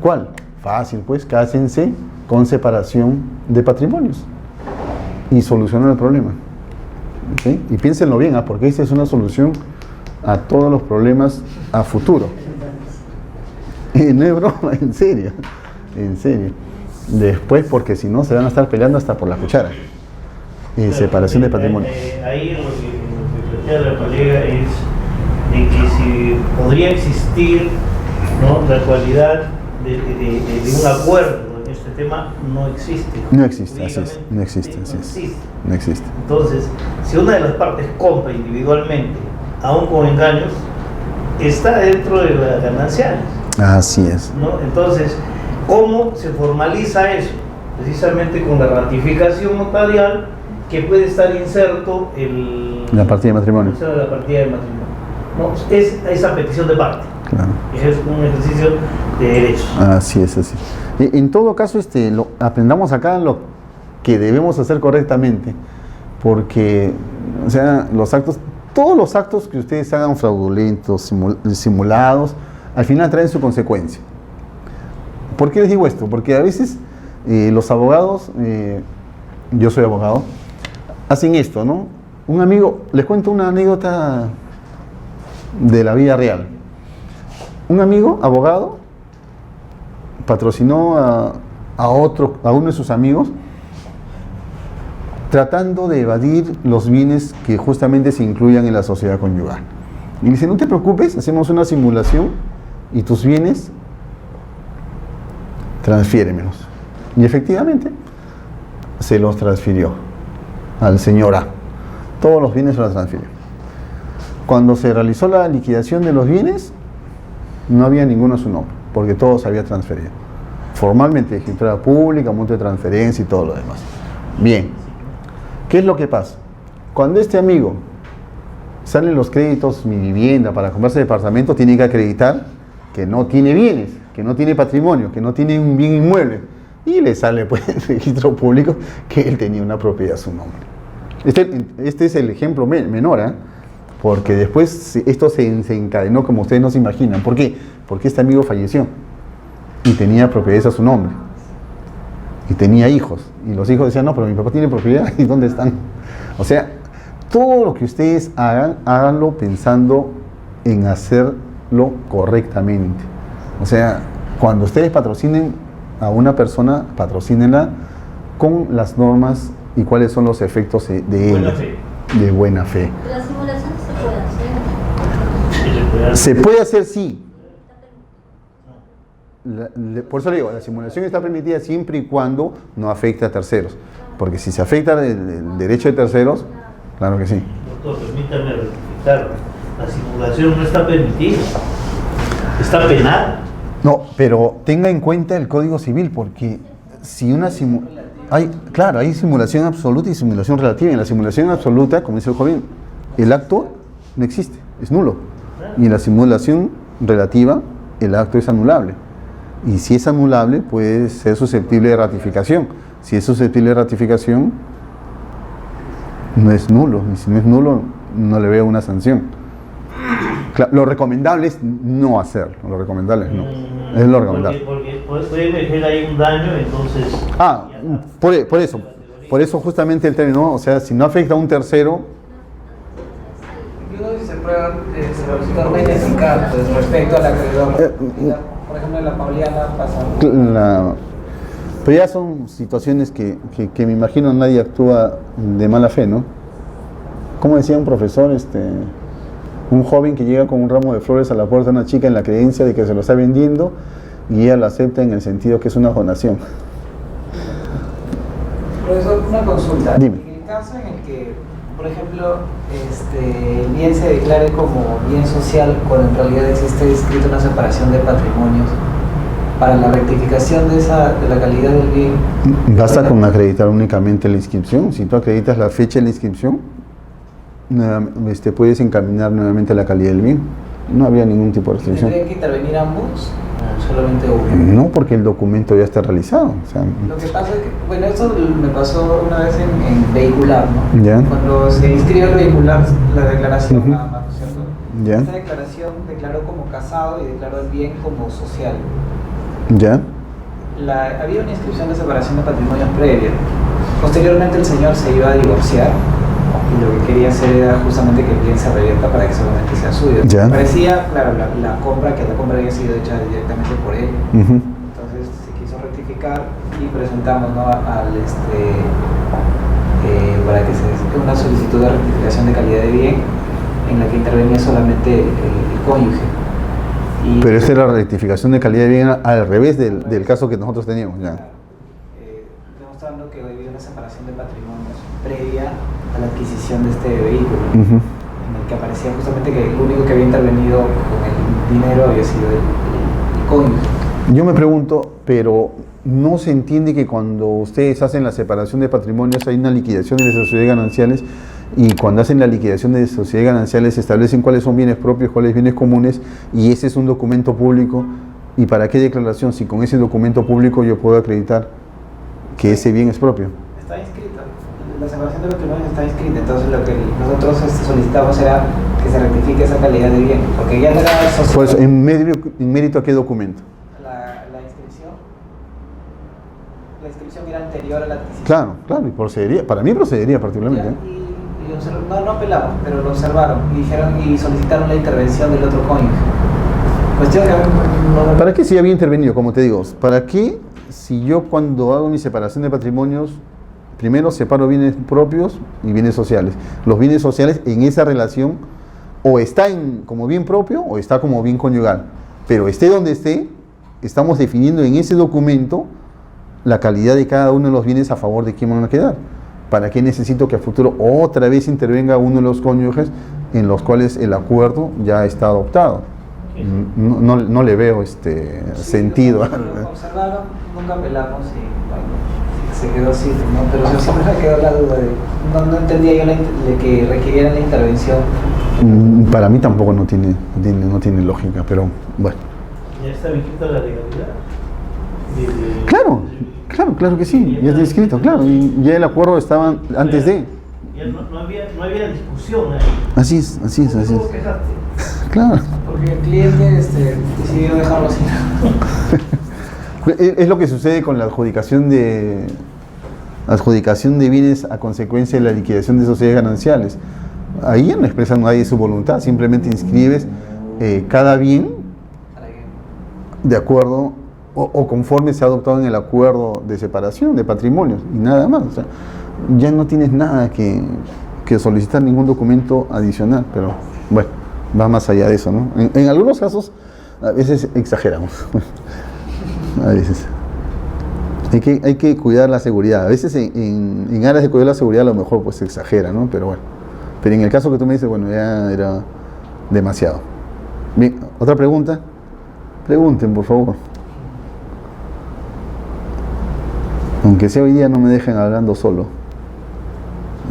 ¿Cuál? Fácil, pues, cásense con separación de patrimonios y solucionan el problema. ¿Okay? Y piénsenlo bien, porque esta es una solución a todos los problemas a futuro. No es broma, en serio. En serio. Después, porque si no, se van a estar peleando hasta por la cuchara. Separación de patrimonio. Ahí lo que plantea la colega es de que si podría existir, ¿no?, la cualidad de un acuerdo en este tema, no existe. No existe, así es. No existe, así es. No existe. Entonces, si una de las partes compra individualmente, aún con engaños, está dentro de las gananciales. Así es. ¿No? Entonces, ¿cómo se formaliza eso? Precisamente con la ratificación notarial, que puede estar inserto la partida de matrimonio. La partida de matrimonio. ¿No? Es esa petición de parte. Claro. Es un ejercicio de derechos. Así es, así. En todo caso, aprendamos acá lo que debemos hacer correctamente, porque, o sea, todos los actos que ustedes hagan fraudulentos, simulados, al final traen su consecuencia. ¿Por qué les digo esto? Porque a veces los abogados, yo soy abogado, hacen esto, ¿no? Un amigo, les cuento una anécdota de la vida real. Un amigo, abogado, patrocinó a uno de sus amigos, tratando de evadir los bienes que justamente se incluyan en la sociedad conyugal. Y le dice, no te preocupes, hacemos una simulación y tus bienes transfiéremelos. Y efectivamente se los transfirió al señor A. Todos los bienes se los transfirió. Cuando se realizó la liquidación de los bienes, no había ninguno a su nombre, porque todo se había transferido. Formalmente, escritura pública, monto de transferencia y todo lo demás. Bien, ¿qué es lo que pasa? Cuando este amigo salen los créditos, mi vivienda, para comprarse departamento, tiene que acreditar que no tiene bienes, que no tiene patrimonio, que no tiene un bien inmueble. Y le sale pues en el registro público que él tenía una propiedad a su nombre. Este es el ejemplo menor, ¿eh? Porque después esto se encadenó como ustedes no se imaginan. ¿Por qué? Porque este amigo falleció y tenía propiedades a su nombre. Y tenía hijos. Y los hijos decían, no, pero mi papá tiene propiedad, ¿y dónde están? O sea, todo lo que ustedes hagan, háganlo pensando en hacerlo correctamente. O sea, cuando ustedes patrocinen a una persona, patrocínenla con las normas y cuáles son los efectos de ella. De buena fe. La simulación se puede hacer. Se puede hacer, sí. Por eso le digo, la simulación está permitida siempre y cuando no afecte a terceros. Porque si se afecta el derecho de terceros, claro que sí. Doctor, permítame rectificar. La simulación no está permitida. Está penada. No, pero tenga en cuenta el Código Civil, porque si una claro, hay simulación absoluta y simulación relativa. En la simulación absoluta, como dice el joven, el acto no existe, es nulo. Y en la simulación relativa, el acto es anulable. Y si es anulable, puede ser susceptible de ratificación. Si es susceptible de ratificación, no es nulo. Y si no es nulo, no le veo una sanción. Claro, lo recomendable es no hacerlo. Lo recomendable es no. Es lo recomendable. Porque puede emerger ahí un daño, entonces... Por eso justamente el término, o sea, si no afecta a un tercero... Incluso si se prueban, se torna ineficaz pues, respecto al acreedor. Por ejemplo, en la Pauliana pasa... Pero ya son situaciones que me imagino nadie actúa de mala fe, ¿no? Como decía un profesor, un joven que llega con un ramo de flores a la puerta de una chica en la creencia de que se lo está vendiendo y ella lo acepta en el sentido que es una donación. Profesor, una consulta. Dime. En el caso en el que, por ejemplo, el bien se declare como bien social cuando en realidad existe escrito una separación de patrimonios, para la rectificación de la calidad del bien... Basta con acreditar únicamente la inscripción. Si tú acreditas la fecha de la inscripción, puedes encaminar nuevamente la calidad del bien. No había ningún tipo de restricción. ¿Tendrían que intervenir ambos o solamente uno? No, porque el documento ya está realizado. O sea, lo que pasa es que, bueno, esto me pasó una vez en vehicular, ¿no? ¿Ya? Cuando se inscribe el vehicular, la declaración nada más, ¿no es cierto? ¿Ya? Esta declaración declaró como casado y declaró el bien como social. ¿Ya? Había una inscripción de separación de patrimonios previa. Posteriormente el señor se iba a divorciar y lo que quería hacer era justamente que el bien se revierta para que solamente sea suyo. ¿Ya? Parecía, claro, la compra había sido hecha directamente por él. Entonces se quiso rectificar y presentamos, ¿no? Para que se dé una solicitud de rectificación de calidad de bien en la que intervenía solamente el cónyuge. Pero esta era la rectificación de calidad de bien al revés del caso que nosotros teníamos. Ya. Demostrando que había una separación de patrimonios previa a la adquisición de este vehículo, en el que aparecía justamente que el único que había intervenido con el dinero había sido el cónyuge. Yo me pregunto, pero ¿no se entiende que cuando ustedes hacen la separación de patrimonios hay una liquidación de las sociedades gananciales? Y cuando hacen la liquidación de sociedades gananciales se establecen cuáles son bienes propios, cuáles bienes comunes, y ese es un documento público. ¿Y para qué declaración? Si con ese documento público yo puedo acreditar que ese bien es propio. Está inscrita, la separación de patrimonios está inscrita, entonces lo que nosotros solicitamos era que se rectifique esa calidad de bien, porque ya no era social. Pues, ¿en mérito a qué documento? La inscripción. La inscripción era anterior a la adquisición. Claro, y procedería, para mí procedería particularmente. No apelamos, pero lo observaron y solicitaron la intervención del otro cónyuge. Cuestión que ¿Para qué si había intervenido? Como te digo, ¿para qué si yo cuando hago mi separación de patrimonios, primero separo bienes propios y bienes sociales. Los bienes sociales en esa relación o está como bien propio o está como bien conyugal. Pero esté donde esté, estamos definiendo en ese documento la calidad de cada uno de los bienes a favor de quién van a quedar. ¿Para qué necesito que a futuro otra vez intervenga uno de los cónyuges en los cuales el acuerdo ya está adoptado? No le veo sentido. Lo observaron, nunca apelamos y bueno, se quedó así, ¿no? Pero siempre me quedó la duda de, no entendía yo de que requiriera la intervención. Para mí tampoco no tiene lógica, pero bueno. ¿Ya está vigente la legalidad? Claro que sí, ya está escrito, claro, y ya el acuerdo estaba antes de. Ya no había discusión ahí. Así es. ¿Cómo quejaste? Claro. Porque el cliente decidió dejarlo así. Es lo que sucede con la adjudicación de bienes a consecuencia de la liquidación de sociedades gananciales. Ahí ya no expresa nadie su voluntad, simplemente inscribes cada bien de acuerdo o conforme se ha adoptado en el acuerdo de separación de patrimonios y nada más. O sea, ya no tienes nada que solicitar ningún documento adicional, pero bueno, va más allá de eso, ¿no? En algunos casos, a veces exageramos. A veces. Hay que cuidar la seguridad. A veces en áreas de cuidar la seguridad a lo mejor pues se exagera, ¿no? Pero bueno. Pero en el caso que tú me dices, bueno, ya era demasiado. Bien, ¿otra pregunta? Pregunten, por favor. Aunque sea hoy día no me dejen hablando solo.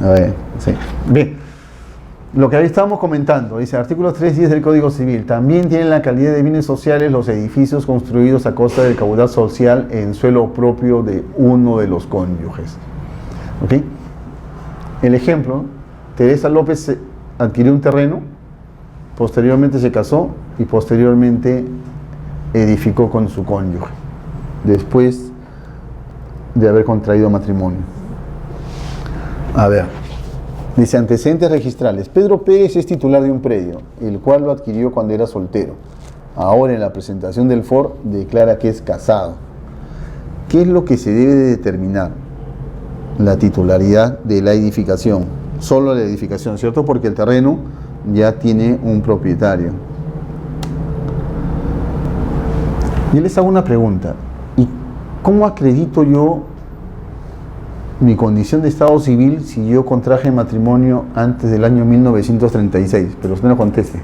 A ver, sí. Bien. Lo que ahí estábamos comentando, dice artículo 3.10 del Código Civil, también tienen la calidad de bienes sociales los edificios construidos a costa del caudal social en suelo propio de uno de los cónyuges. ¿Ok? El ejemplo, Teresa López adquirió un terreno, posteriormente se casó y posteriormente edificó con su cónyuge, después de haber contraído matrimonio. A ver. Dice, antecedentes registrales. Pedro Pérez es titular de un predio, el cual lo adquirió cuando era soltero. Ahora en la presentación del FOR declara que es casado. ¿Qué es lo que se debe de determinar? La titularidad de la edificación. Solo la edificación, ¿cierto? Porque el terreno ya tiene un propietario. Yo les hago una pregunta. ¿Y cómo acredito yo mi condición de estado civil si yo contraje matrimonio antes del año 1936? Pero usted no conteste.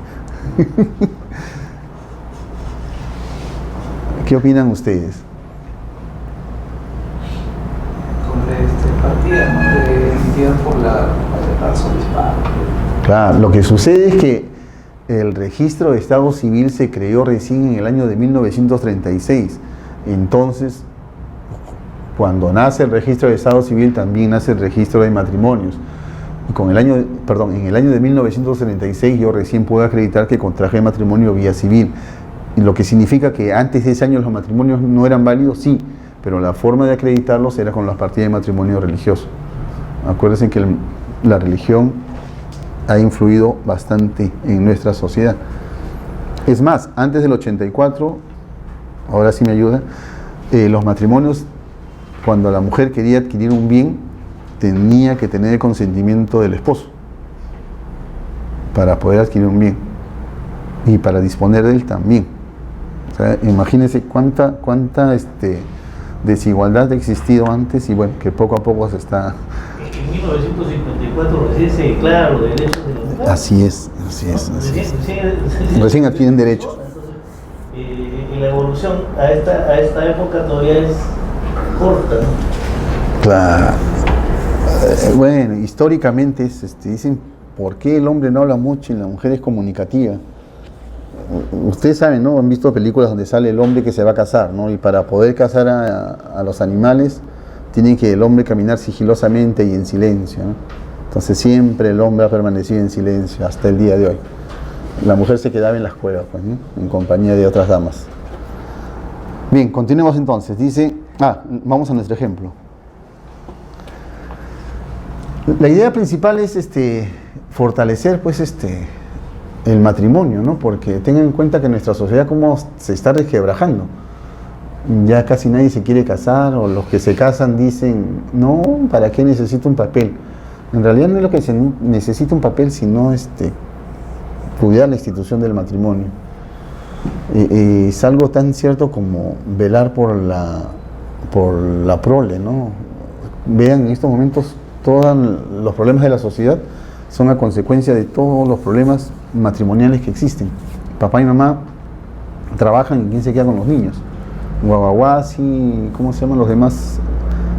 ¿Qué opinan ustedes? Partida, ¿no? Por la razón dispara. Claro, lo que sucede es que el registro de estado civil se creó recién en el año de 1936. Entonces, cuando nace el registro de estado civil, también nace el registro de matrimonios. Y en el año de 1936 yo recién pude acreditar que contraje matrimonio vía civil. Y lo que significa que antes de ese año los matrimonios no eran válidos, sí, pero la forma de acreditarlos era con las partidas de matrimonio religioso. Acuérdense que la religión ha influido bastante en nuestra sociedad. Es más, antes del 84, ahora sí me ayuda, los matrimonios, cuando la mujer quería adquirir un bien, tenía que tener el consentimiento del esposo para poder adquirir un bien y para disponer de él también. O sea, imagínense cuánta desigualdad ha existido antes y bueno, que poco a poco se está... En 1954 recién se declaran los derechos de la mujer. Así es. Recién adquieren derechos. Y la evolución a esta época todavía es corta, ¿no? Claro. Bueno, históricamente dicen, ¿por qué el hombre no habla mucho y la mujer es comunicativa? Ustedes saben, ¿no? Han visto películas donde sale el hombre que se va a casar, ¿no? Y para poder cazar a los animales, tiene que el hombre caminar sigilosamente y en silencio, ¿no? Entonces siempre el hombre ha permanecido en silencio hasta el día de hoy. La mujer se quedaba en las cuevas, pues, ¿no? En compañía de otras damas. Bien, continuemos entonces. Dice, vamos a nuestro ejemplo. La idea principal es fortalecer pues el matrimonio, ¿no? Porque tengan en cuenta que nuestra sociedad como se está resquebrajando. ya casi nadie se quiere casar, o los que se casan dicen, no, ¿para qué necesito un papel? En realidad no es lo que se necesita un papel, sino cuidar la institución del matrimonio. Es algo tan cierto como velar por la prole, ¿no? Vean, en estos momentos todos los problemas de la sociedad son a consecuencia de todos los problemas matrimoniales que existen. Papá y mamá trabajan y ¿quién se queda con los niños? Guaguaguas y ¿cómo se llaman los demás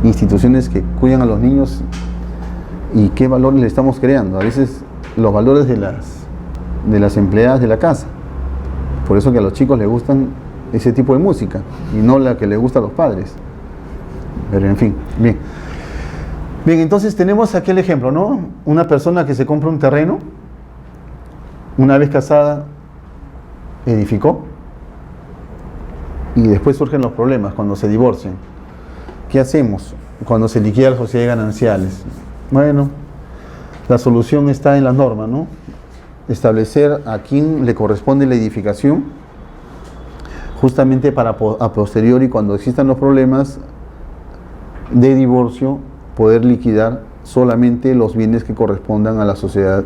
instituciones que cuidan a los niños? ¿Y qué valores le estamos creando? A veces los valores de las empleadas de la casa. Por eso que a los chicos les gustan ese tipo de música y no la que les gusta a los padres. Pero en fin, bien. Bien, entonces tenemos aquí el ejemplo, ¿no? Una persona que se compra un terreno, una vez casada, edificó, y después surgen los problemas cuando se divorcian. ¿Qué hacemos cuando se liquida la sociedad de gananciales? Bueno, la solución está en la norma, ¿no? Establecer a quién le corresponde la edificación, justamente para a posteriori, cuando existan los problemas de divorcio, poder liquidar solamente los bienes que correspondan a la sociedad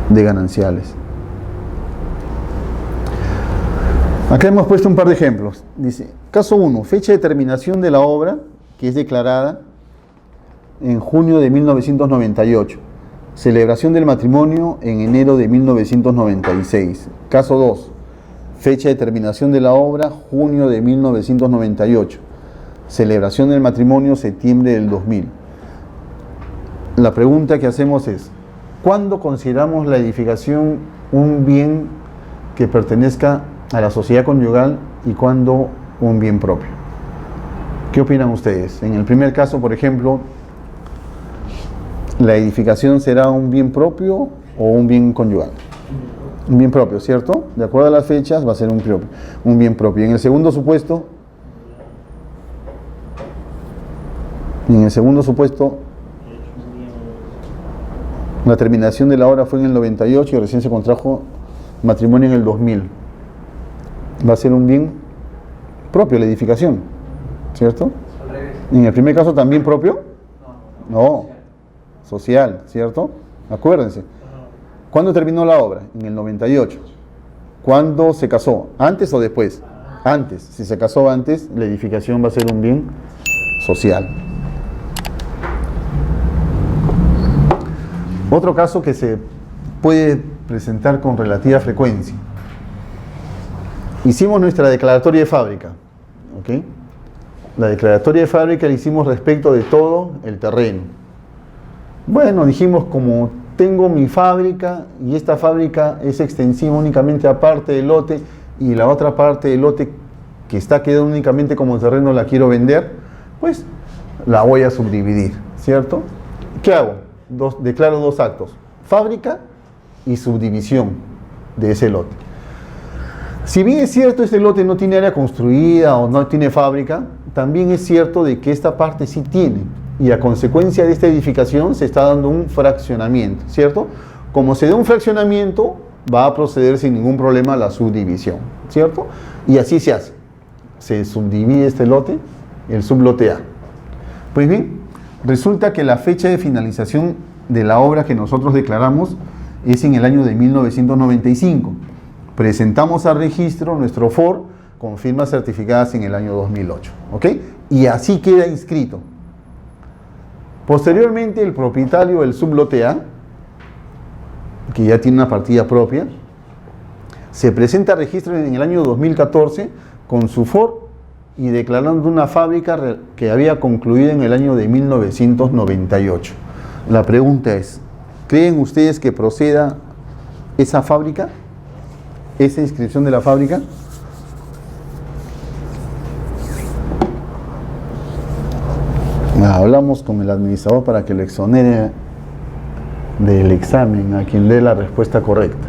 de gananciales. Acá hemos puesto un par de ejemplos. Dice, caso 1, fecha de terminación de la obra, que es declarada en junio de 1998. Celebración del matrimonio en enero de 1996. Caso 2, fecha de terminación de la obra, junio de 1998. Celebración del matrimonio, septiembre del 2000. La pregunta que hacemos es, ¿cuándo consideramos la edificación un bien que pertenezca a la sociedad conyugal y cuándo un bien propio? ¿Qué opinan ustedes? En el primer caso, por ejemplo, ¿la edificación será un bien propio o un bien conyugal? Un bien propio, ¿cierto? De acuerdo a las fechas va a ser un bien propio. En el segundo supuesto, la terminación de la obra fue en el 98 y recién se contrajo matrimonio en el 2000. Va a ser un bien propio la edificación, ¿cierto? En el primer caso también propio, no, social, ¿cierto? Acuérdense. ¿Cuándo terminó la obra? En el 98. ¿Cuándo se casó? ¿Antes o después? Antes. Si se casó antes, la edificación va a ser un bien social. Otro caso que se puede presentar con relativa frecuencia. Hicimos nuestra declaratoria de fábrica, ¿ok? La declaratoria de fábrica la hicimos respecto de todo el terreno. Bueno, dijimos, como tengo mi fábrica y esta fábrica es extensiva únicamente a parte del lote y la otra parte del lote que está quedando únicamente como terreno la quiero vender, pues la voy a subdividir, ¿cierto? ¿Qué hago? Declaro dos actos, fábrica y subdivisión de ese lote. Si bien es cierto este lote no tiene área construida o no tiene fábrica, también es cierto de que esta parte sí tiene, y a consecuencia de esta edificación se está dando un fraccionamiento, ¿cierto? Como se da un fraccionamiento, va a proceder sin ningún problema la subdivisión, ¿cierto? Y así se hace. Se subdivide este lote, el sublote A. Pues bien, resulta que la fecha de finalización de la obra que nosotros declaramos es en el año de 1995. Presentamos al registro nuestro FOR con firmas certificadas en el año 2008, ¿ok? Y así queda inscrito. Posteriormente, el propietario del sublote A, que ya tiene una partida propia, se presenta al registro en el año 2014 con su FOR y declarando una fábrica que había concluido en el año de 1998. La pregunta es, ¿creen ustedes que proceda esa fábrica? ¿Esa inscripción de la fábrica? Hablamos con el administrador para que lo exonere del examen a quien dé la respuesta correcta.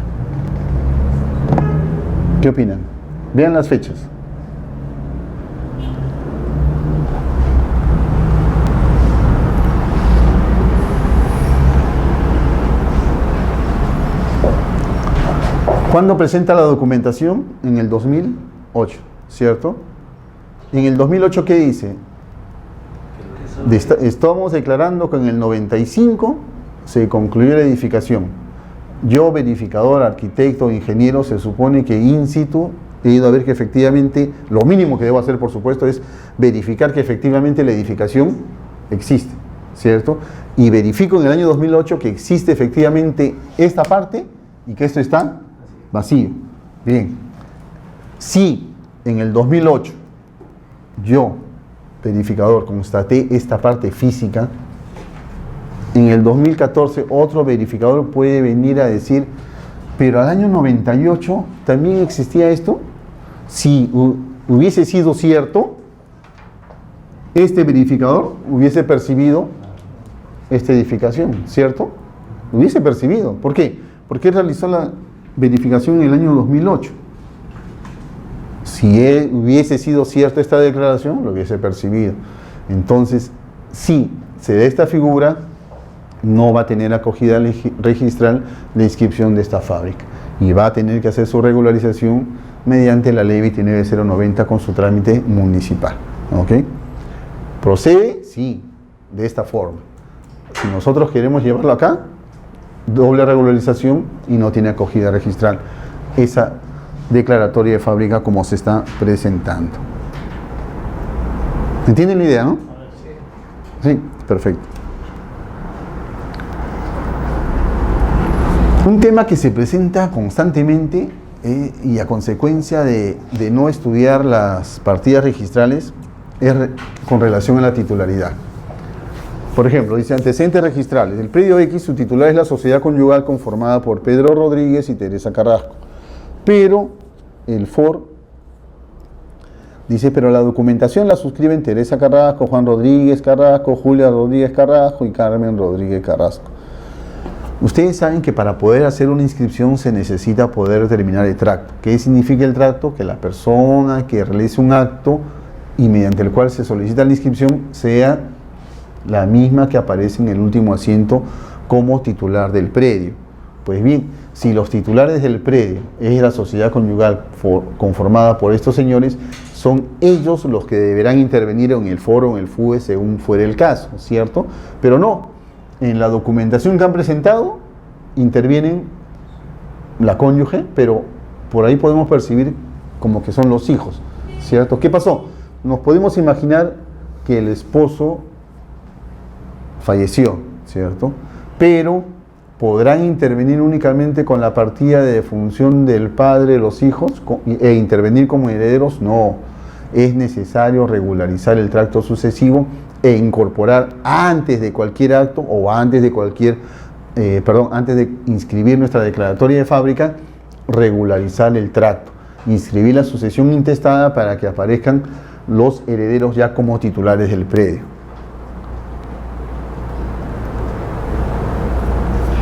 ¿Qué opinan? Vean las fechas. ¿Cuándo presenta la documentación? En el 2008. ¿cierto? En el 2008, ¿qué dice? Estamos declarando que en el 95 se concluyó la edificación. Yo, verificador, arquitecto, ingeniero, se supone que in situ he ido a ver que efectivamente, lo mínimo que debo hacer, por supuesto, es verificar que efectivamente la edificación existe, ¿cierto? Y verifico en el año 2008 que existe efectivamente esta parte y que esto está vacío. Bien. Si en el 2008 yo, verificador, constaté esta parte física, en el 2014 otro verificador puede venir a decir, pero al año 98 también existía esto. Si hubiese sido cierto, este verificador hubiese percibido esta edificación, ¿cierto? Hubiese percibido. ¿Por qué? Porque realizó la verificación en el año 2008. Si hubiese sido cierta esta declaración, lo hubiese percibido. Entonces, si se da esta figura, no va a tener acogida registral la inscripción de esta fábrica y va a tener que hacer su regularización mediante la ley 29090 con su trámite municipal. ¿Ok? ¿Procede? Sí, de esta forma. Si nosotros queremos llevarlo acá, doble regularización y no tiene acogida registral esa declaratoria de fábrica como se está presentando. ¿Entienden la idea, no? Sí, perfecto. Un tema que se presenta constantemente y a consecuencia de no estudiar las partidas registrales es con relación a la titularidad. Por ejemplo, dice antecedentes registrales. El predio X, su titular es la sociedad conyugal conformada por Pedro Rodríguez y Teresa Carrasco. Pero el FOR dice, pero la documentación la suscriben Teresa Carrasco, Juan Rodríguez Carrasco, Julia Rodríguez Carrasco y Carmen Rodríguez Carrasco. Ustedes saben que para poder hacer una inscripción se necesita poder determinar el tracto. ¿Qué significa el tracto? Que la persona que realice un acto y mediante el cual se solicita la inscripción sea la misma que aparece en el último asiento como titular del predio. Pues bien, si los titulares del predio es la sociedad conyugal conformada por estos señores, son ellos los que deberán intervenir en el foro o en el FUE según fuera el caso, ¿cierto? Pero no. En la documentación que han presentado, intervienen la cónyuge, pero por ahí podemos percibir como que son los hijos, ¿cierto? ¿Qué pasó? Nos podemos imaginar que el esposo falleció, ¿cierto? Pero podrán intervenir únicamente con la partida de defunción del padre de los hijos e intervenir como herederos. No, es necesario regularizar el tracto sucesivo e incorporar antes de cualquier acto o antes de antes de inscribir nuestra declaratoria de fábrica, regularizar el tracto, inscribir la sucesión intestada para que aparezcan los herederos ya como titulares del predio.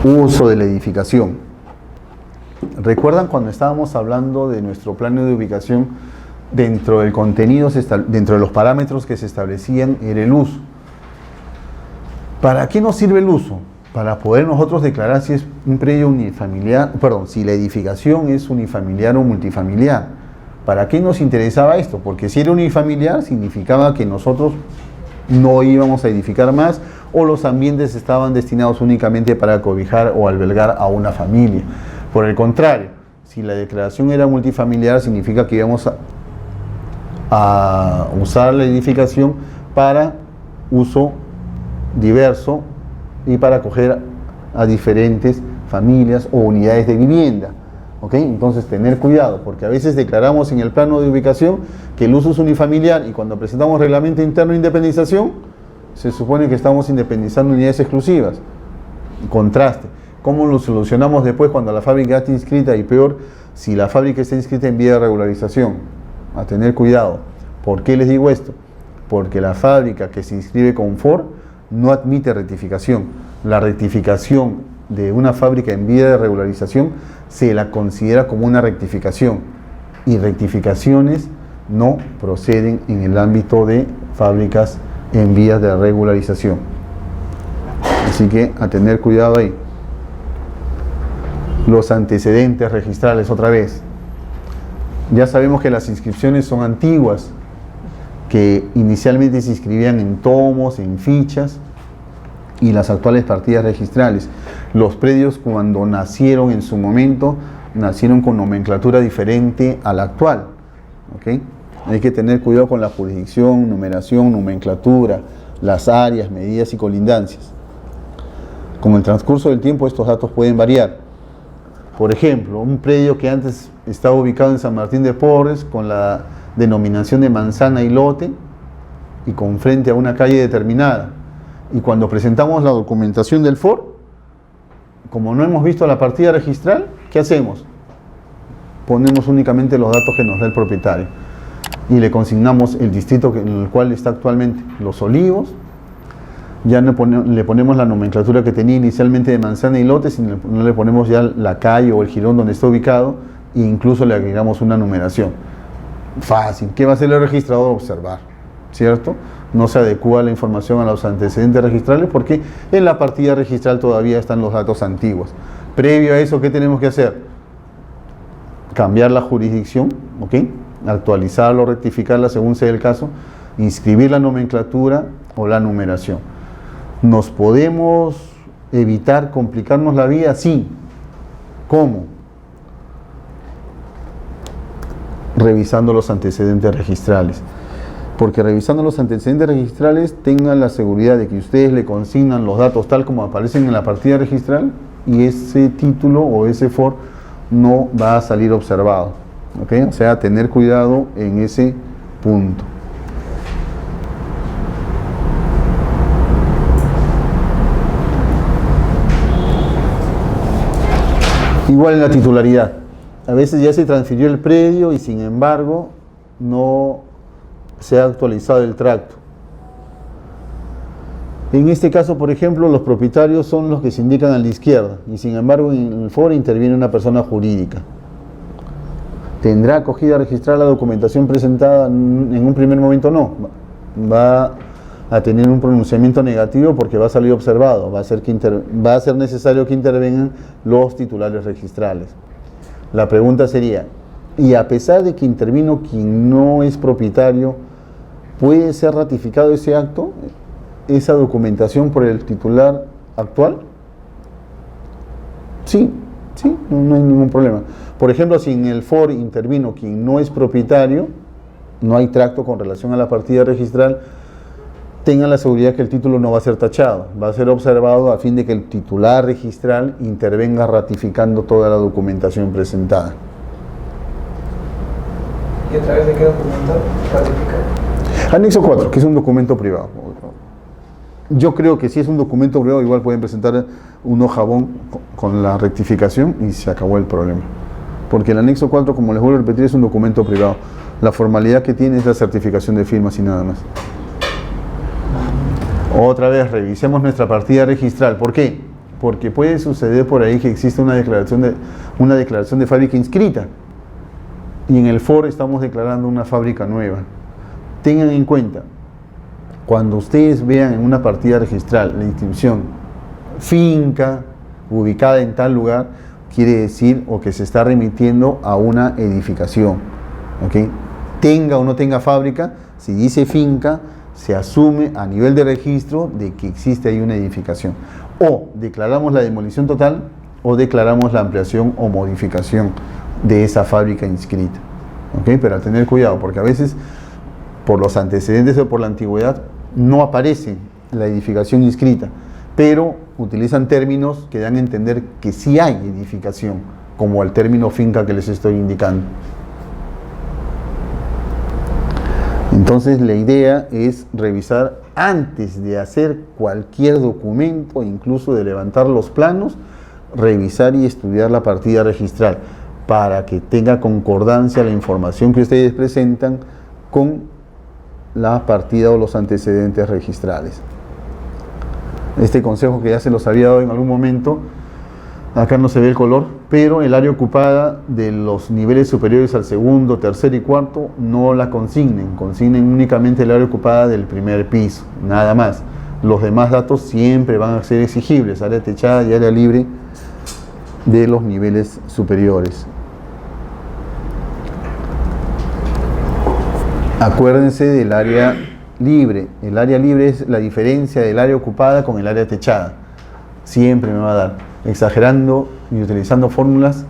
Uso de la edificación. ¿Recuerdan cuando estábamos hablando de nuestro plano de ubicación? Dentro del contenido, dentro de los parámetros que se establecían era el uso. ¿Para qué nos sirve el uso? Para poder nosotros declarar si es un predio unifamiliar, si la edificación es unifamiliar o multifamiliar. ¿Para qué nos interesaba esto? Porque si era unifamiliar significaba que nosotros no íbamos a edificar más o los ambientes estaban destinados únicamente para cobijar o albergar a una familia. Por el contrario, si la declaración era multifamiliar significa que íbamos a usar la edificación para uso diverso y para acoger a diferentes familias o unidades de vivienda. ¿Ok? Entonces tener cuidado, porque a veces declaramos en el plano de ubicación que el uso es unifamiliar y cuando presentamos reglamento interno de independización se supone que estamos independizando unidades exclusivas. Contraste. ¿Cómo lo solucionamos después cuando la fábrica está inscrita y peor si la fábrica está inscrita en vía de regularización? A tener cuidado. ¿Por qué les digo esto? Porque la fábrica que se inscribe con FOR no admite rectificación. La rectificación de una fábrica en vía de regularización se la considera como una rectificación y rectificaciones no proceden en el ámbito de fábricas en vías de regularización. Así que a tener cuidado ahí. Los antecedentes registrales otra vez. Ya sabemos que las inscripciones son antiguas, que inicialmente se inscribían en tomos, en fichas, y las actuales partidas registrales. Los predios, cuando nacieron en su momento, nacieron con nomenclatura diferente a la actual. ¿Okay? Hay que tener cuidado con la jurisdicción, numeración, nomenclatura, las áreas, medidas y colindancias. Con el transcurso del tiempo estos datos pueden variar. Por ejemplo, un predio que antes estaba ubicado en San Martín de Porres con la denominación de manzana y lote y con frente a una calle determinada. Y cuando presentamos la documentación del FOR, como no hemos visto la partida registral, ¿qué hacemos? Ponemos únicamente los datos que nos da el propietario y le consignamos el distrito en el cual está actualmente, Los Olivos. Ya le ponemos la nomenclatura que tenía inicialmente de manzana y lote, sino no le ponemos ya la calle o el jirón donde está ubicado, e incluso le agregamos una numeración. Fácil. ¿Qué va a hacer el registrador? Observar, ¿cierto? No se adecúa la información a los antecedentes registrales porque en la partida registral todavía están los datos antiguos. Previo a eso, ¿qué tenemos que hacer? Cambiar la jurisdicción, ¿ok? Actualizarla o rectificarla según sea el caso, inscribir la nomenclatura o la numeración. ¿Nos podemos evitar complicarnos la vida? Sí. ¿Cómo? Revisando los antecedentes registrales. Porque revisando los antecedentes registrales tengan la seguridad de que ustedes le consignan los datos tal como aparecen en la partida registral y ese título o ese FOR no va a salir observado. ¿Okay? O sea, tener cuidado en ese punto. Igual en la titularidad. A veces ya se transfirió el predio y sin embargo no se ha actualizado el tracto. En este caso, por ejemplo, los propietarios son los que se indican a la izquierda y sin embargo en el foro interviene una persona jurídica. ¿Tendrá acogida a registrar la documentación presentada? En un primer momento no. Va a tener un pronunciamiento negativo porque va a salir observado. Va a ser necesario que intervengan los titulares registrales. La pregunta sería, ¿y a pesar de que intervino quien no es propietario, puede ser ratificado ese acto, esa documentación por el titular actual? Sí, no hay ningún problema. Por ejemplo, si en el FOR intervino quien no es propietario, no hay tracto con relación a la partida registral, tengan la seguridad que el título no va a ser tachado, va a ser observado a fin de que el titular registral intervenga ratificando toda la documentación presentada. ¿Y a través de qué documento ratificar? Anexo 4, que es un documento privado. Yo creo que si es un documento privado, igual pueden presentar un hojabón con la rectificación y se acabó el problema. Porque el anexo 4, como les vuelvo a repetir, es un documento privado. La formalidad que tiene es la certificación de firmas y nada más. Otra vez, revisemos nuestra partida registral. ¿Por qué? Porque puede suceder por ahí que existe una declaración de fábrica inscrita y en el FOR estamos declarando una fábrica nueva. Tengan en cuenta, cuando ustedes vean en una partida registral la inscripción finca ubicada en tal lugar, quiere decir o que se está remitiendo a una edificación. ¿Okay? Tenga o no tenga fábrica, si dice finca, se asume a nivel de registro de que existe ahí una edificación. O declaramos la demolición total o declaramos la ampliación o modificación de esa fábrica inscrita. ¿Okay? Pero a tener cuidado, porque a veces por los antecedentes o por la antigüedad no aparece la edificación inscrita, pero utilizan términos que dan a entender que sí hay edificación, como el término finca que les estoy indicando. Entonces la idea es revisar antes de hacer cualquier documento, incluso de levantar los planos, revisar y estudiar la partida registral para que tenga concordancia la información que ustedes presentan con la partida o los antecedentes registrales. Este consejo que ya se los había dado en algún momento, acá no se ve el color, pero el área ocupada de los niveles superiores al segundo, tercer y cuarto no la consignen únicamente el área ocupada del primer piso, nada más. Los demás datos siempre van a ser exigibles, área techada y área libre de los niveles superiores. Acuérdense del área libre. El área libre es la diferencia del área ocupada con el área techada. Siempre me va a dar, exagerando y utilizando fórmulas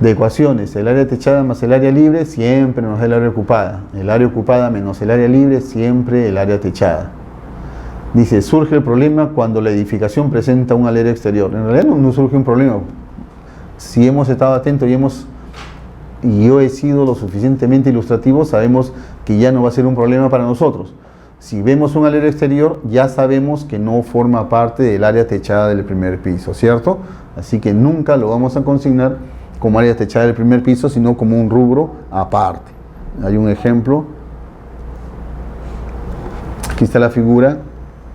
de ecuaciones. El área techada más el área libre siempre nos da el área ocupada. El área ocupada menos el área libre siempre el área techada. Dice, surge el problema cuando la edificación presenta un alero exterior. En realidad no surge un problema. Si hemos estado atentos y yo he sido lo suficientemente ilustrativo, sabemos que ya no va a ser un problema para nosotros. Si vemos un alero exterior, ya sabemos que no forma parte del área techada del primer piso, ¿cierto? Así que nunca lo vamos a consignar como área techada del primer piso, sino como un rubro aparte. Hay un ejemplo. Aquí está la figura.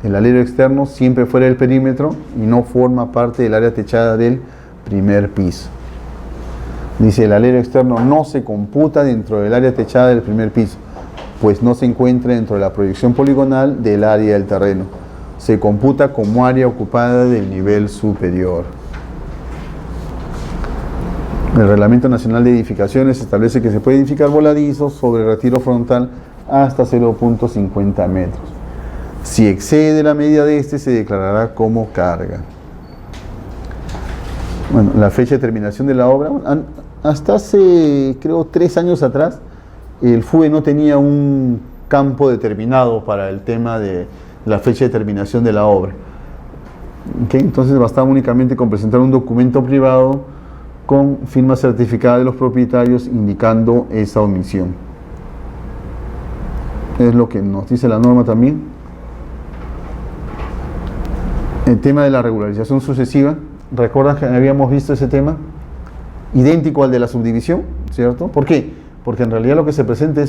El alero externo siempre fuera del perímetro y no forma parte del área techada del primer piso. Dice, el alero externo no se computa dentro del área techada del primer piso, pues no se encuentra dentro de la proyección poligonal del área del terreno. Se computa como área ocupada del nivel superior. El Reglamento Nacional de Edificaciones establece que se puede edificar voladizos sobre retiro frontal hasta 0.50 metros. Si excede la medida de este, se declarará como carga. Bueno, la fecha de terminación de la obra, hasta hace, creo, 3 años atrás, el FUE no tenía un campo determinado para el tema de la fecha de terminación de la obra. ¿Okay? Entonces bastaba únicamente con presentar un documento privado con firma certificada de los propietarios indicando esa omisión. Es lo que nos dice la norma también. El tema de la regularización sucesiva, ¿recuerdan que habíamos visto ese tema? Idéntico al de la subdivisión, ¿cierto? ¿Por qué? Porque en realidad lo que se pretende,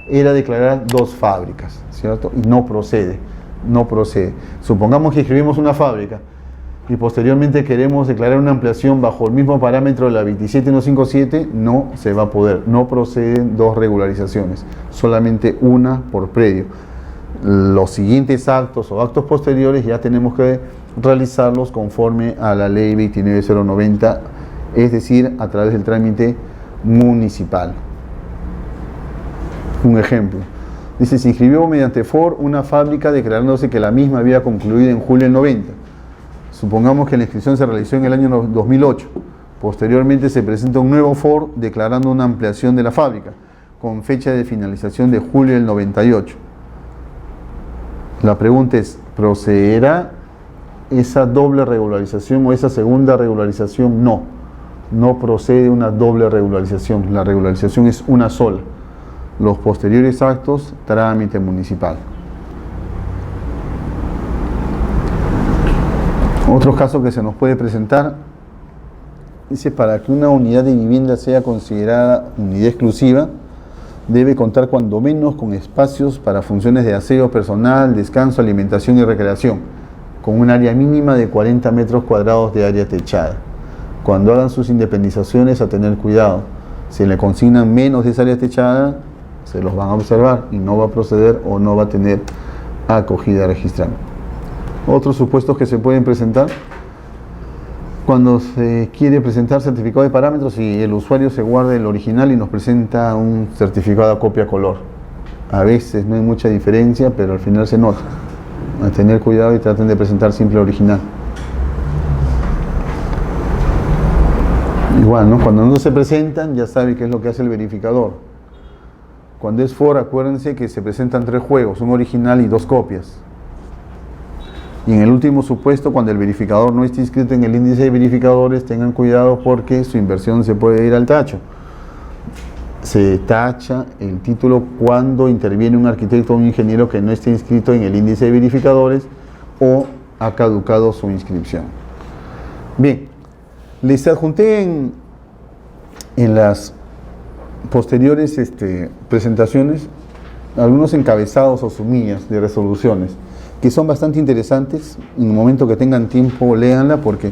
era declarar 2 fábricas, ¿cierto? Y no procede. Supongamos que escribimos una fábrica y posteriormente queremos declarar una ampliación bajo el mismo parámetro de la 27157, no se va a poder. No proceden 2 regularizaciones, solamente una por predio. Los siguientes actos o actos posteriores ya tenemos que realizarlos conforme a la ley 29090, es decir, a través del trámite municipal. Un ejemplo. Dice, se inscribió mediante FOR una fábrica declarándose que la misma había concluido en julio del 90. Supongamos que la inscripción se realizó en el año 2008. Posteriormente se presenta un nuevo FOR declarando una ampliación de la fábrica con fecha de finalización de julio del 98. La pregunta es, ¿procederá esa doble regularización o esa segunda regularización? No procede una doble regularización. La regularización es una sola. Los posteriores actos, trámite municipal. Otro caso que se nos puede presentar, dice, para que una unidad de vivienda sea considerada unidad exclusiva, debe contar cuando menos con espacios para funciones de aseo personal, descanso, alimentación y recreación, con un área mínima de 40 metros cuadrados de área techada. Cuando hagan sus independizaciones, a tener cuidado. Si le consignan menos de esa área techada, se los van a observar y no va a proceder o no va a tener acogida registral. Otros supuestos que se pueden presentar, cuando se quiere presentar certificado de parámetros y el usuario se guarda el original y nos presenta un certificado a copia color. A veces no hay mucha diferencia, pero al final se nota. A tener cuidado y traten de presentar siempre el original. Igual, ¿no? Cuando no se presentan, ya sabe qué es lo que hace el verificador. Cuando es FOR, acuérdense que se presentan 3 juegos, un original y 2 copias. Y en el último supuesto, cuando el verificador no esté inscrito en el índice de verificadores, tengan cuidado porque su inversión se puede ir al tacho. Se tacha el título cuando interviene un arquitecto o un ingeniero que no esté inscrito en el índice de verificadores o ha caducado su inscripción. Bien, les adjunté en las posteriores presentaciones algunos encabezados o sumillas de resoluciones que son bastante interesantes. En el momento que tengan tiempo, léanla porque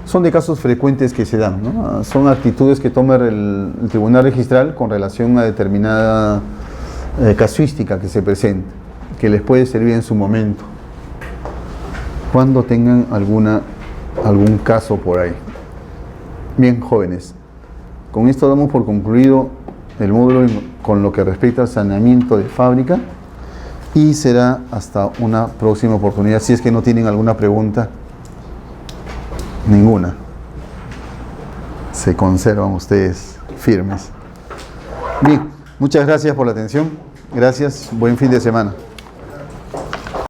son de casos frecuentes que se dan, ¿no? Son actitudes que toma el tribunal registral con relación a determinada casuística que se presenta, que les puede servir en su momento, cuando tengan algún caso por ahí. Bien, jóvenes, con esto damos por concluido el módulo con lo que respecta al saneamiento de fábrica, y será hasta una próxima oportunidad, si es que no tienen alguna pregunta. Ninguna. Se conservan ustedes firmes. Bien, muchas gracias por la atención. Gracias, buen fin de semana.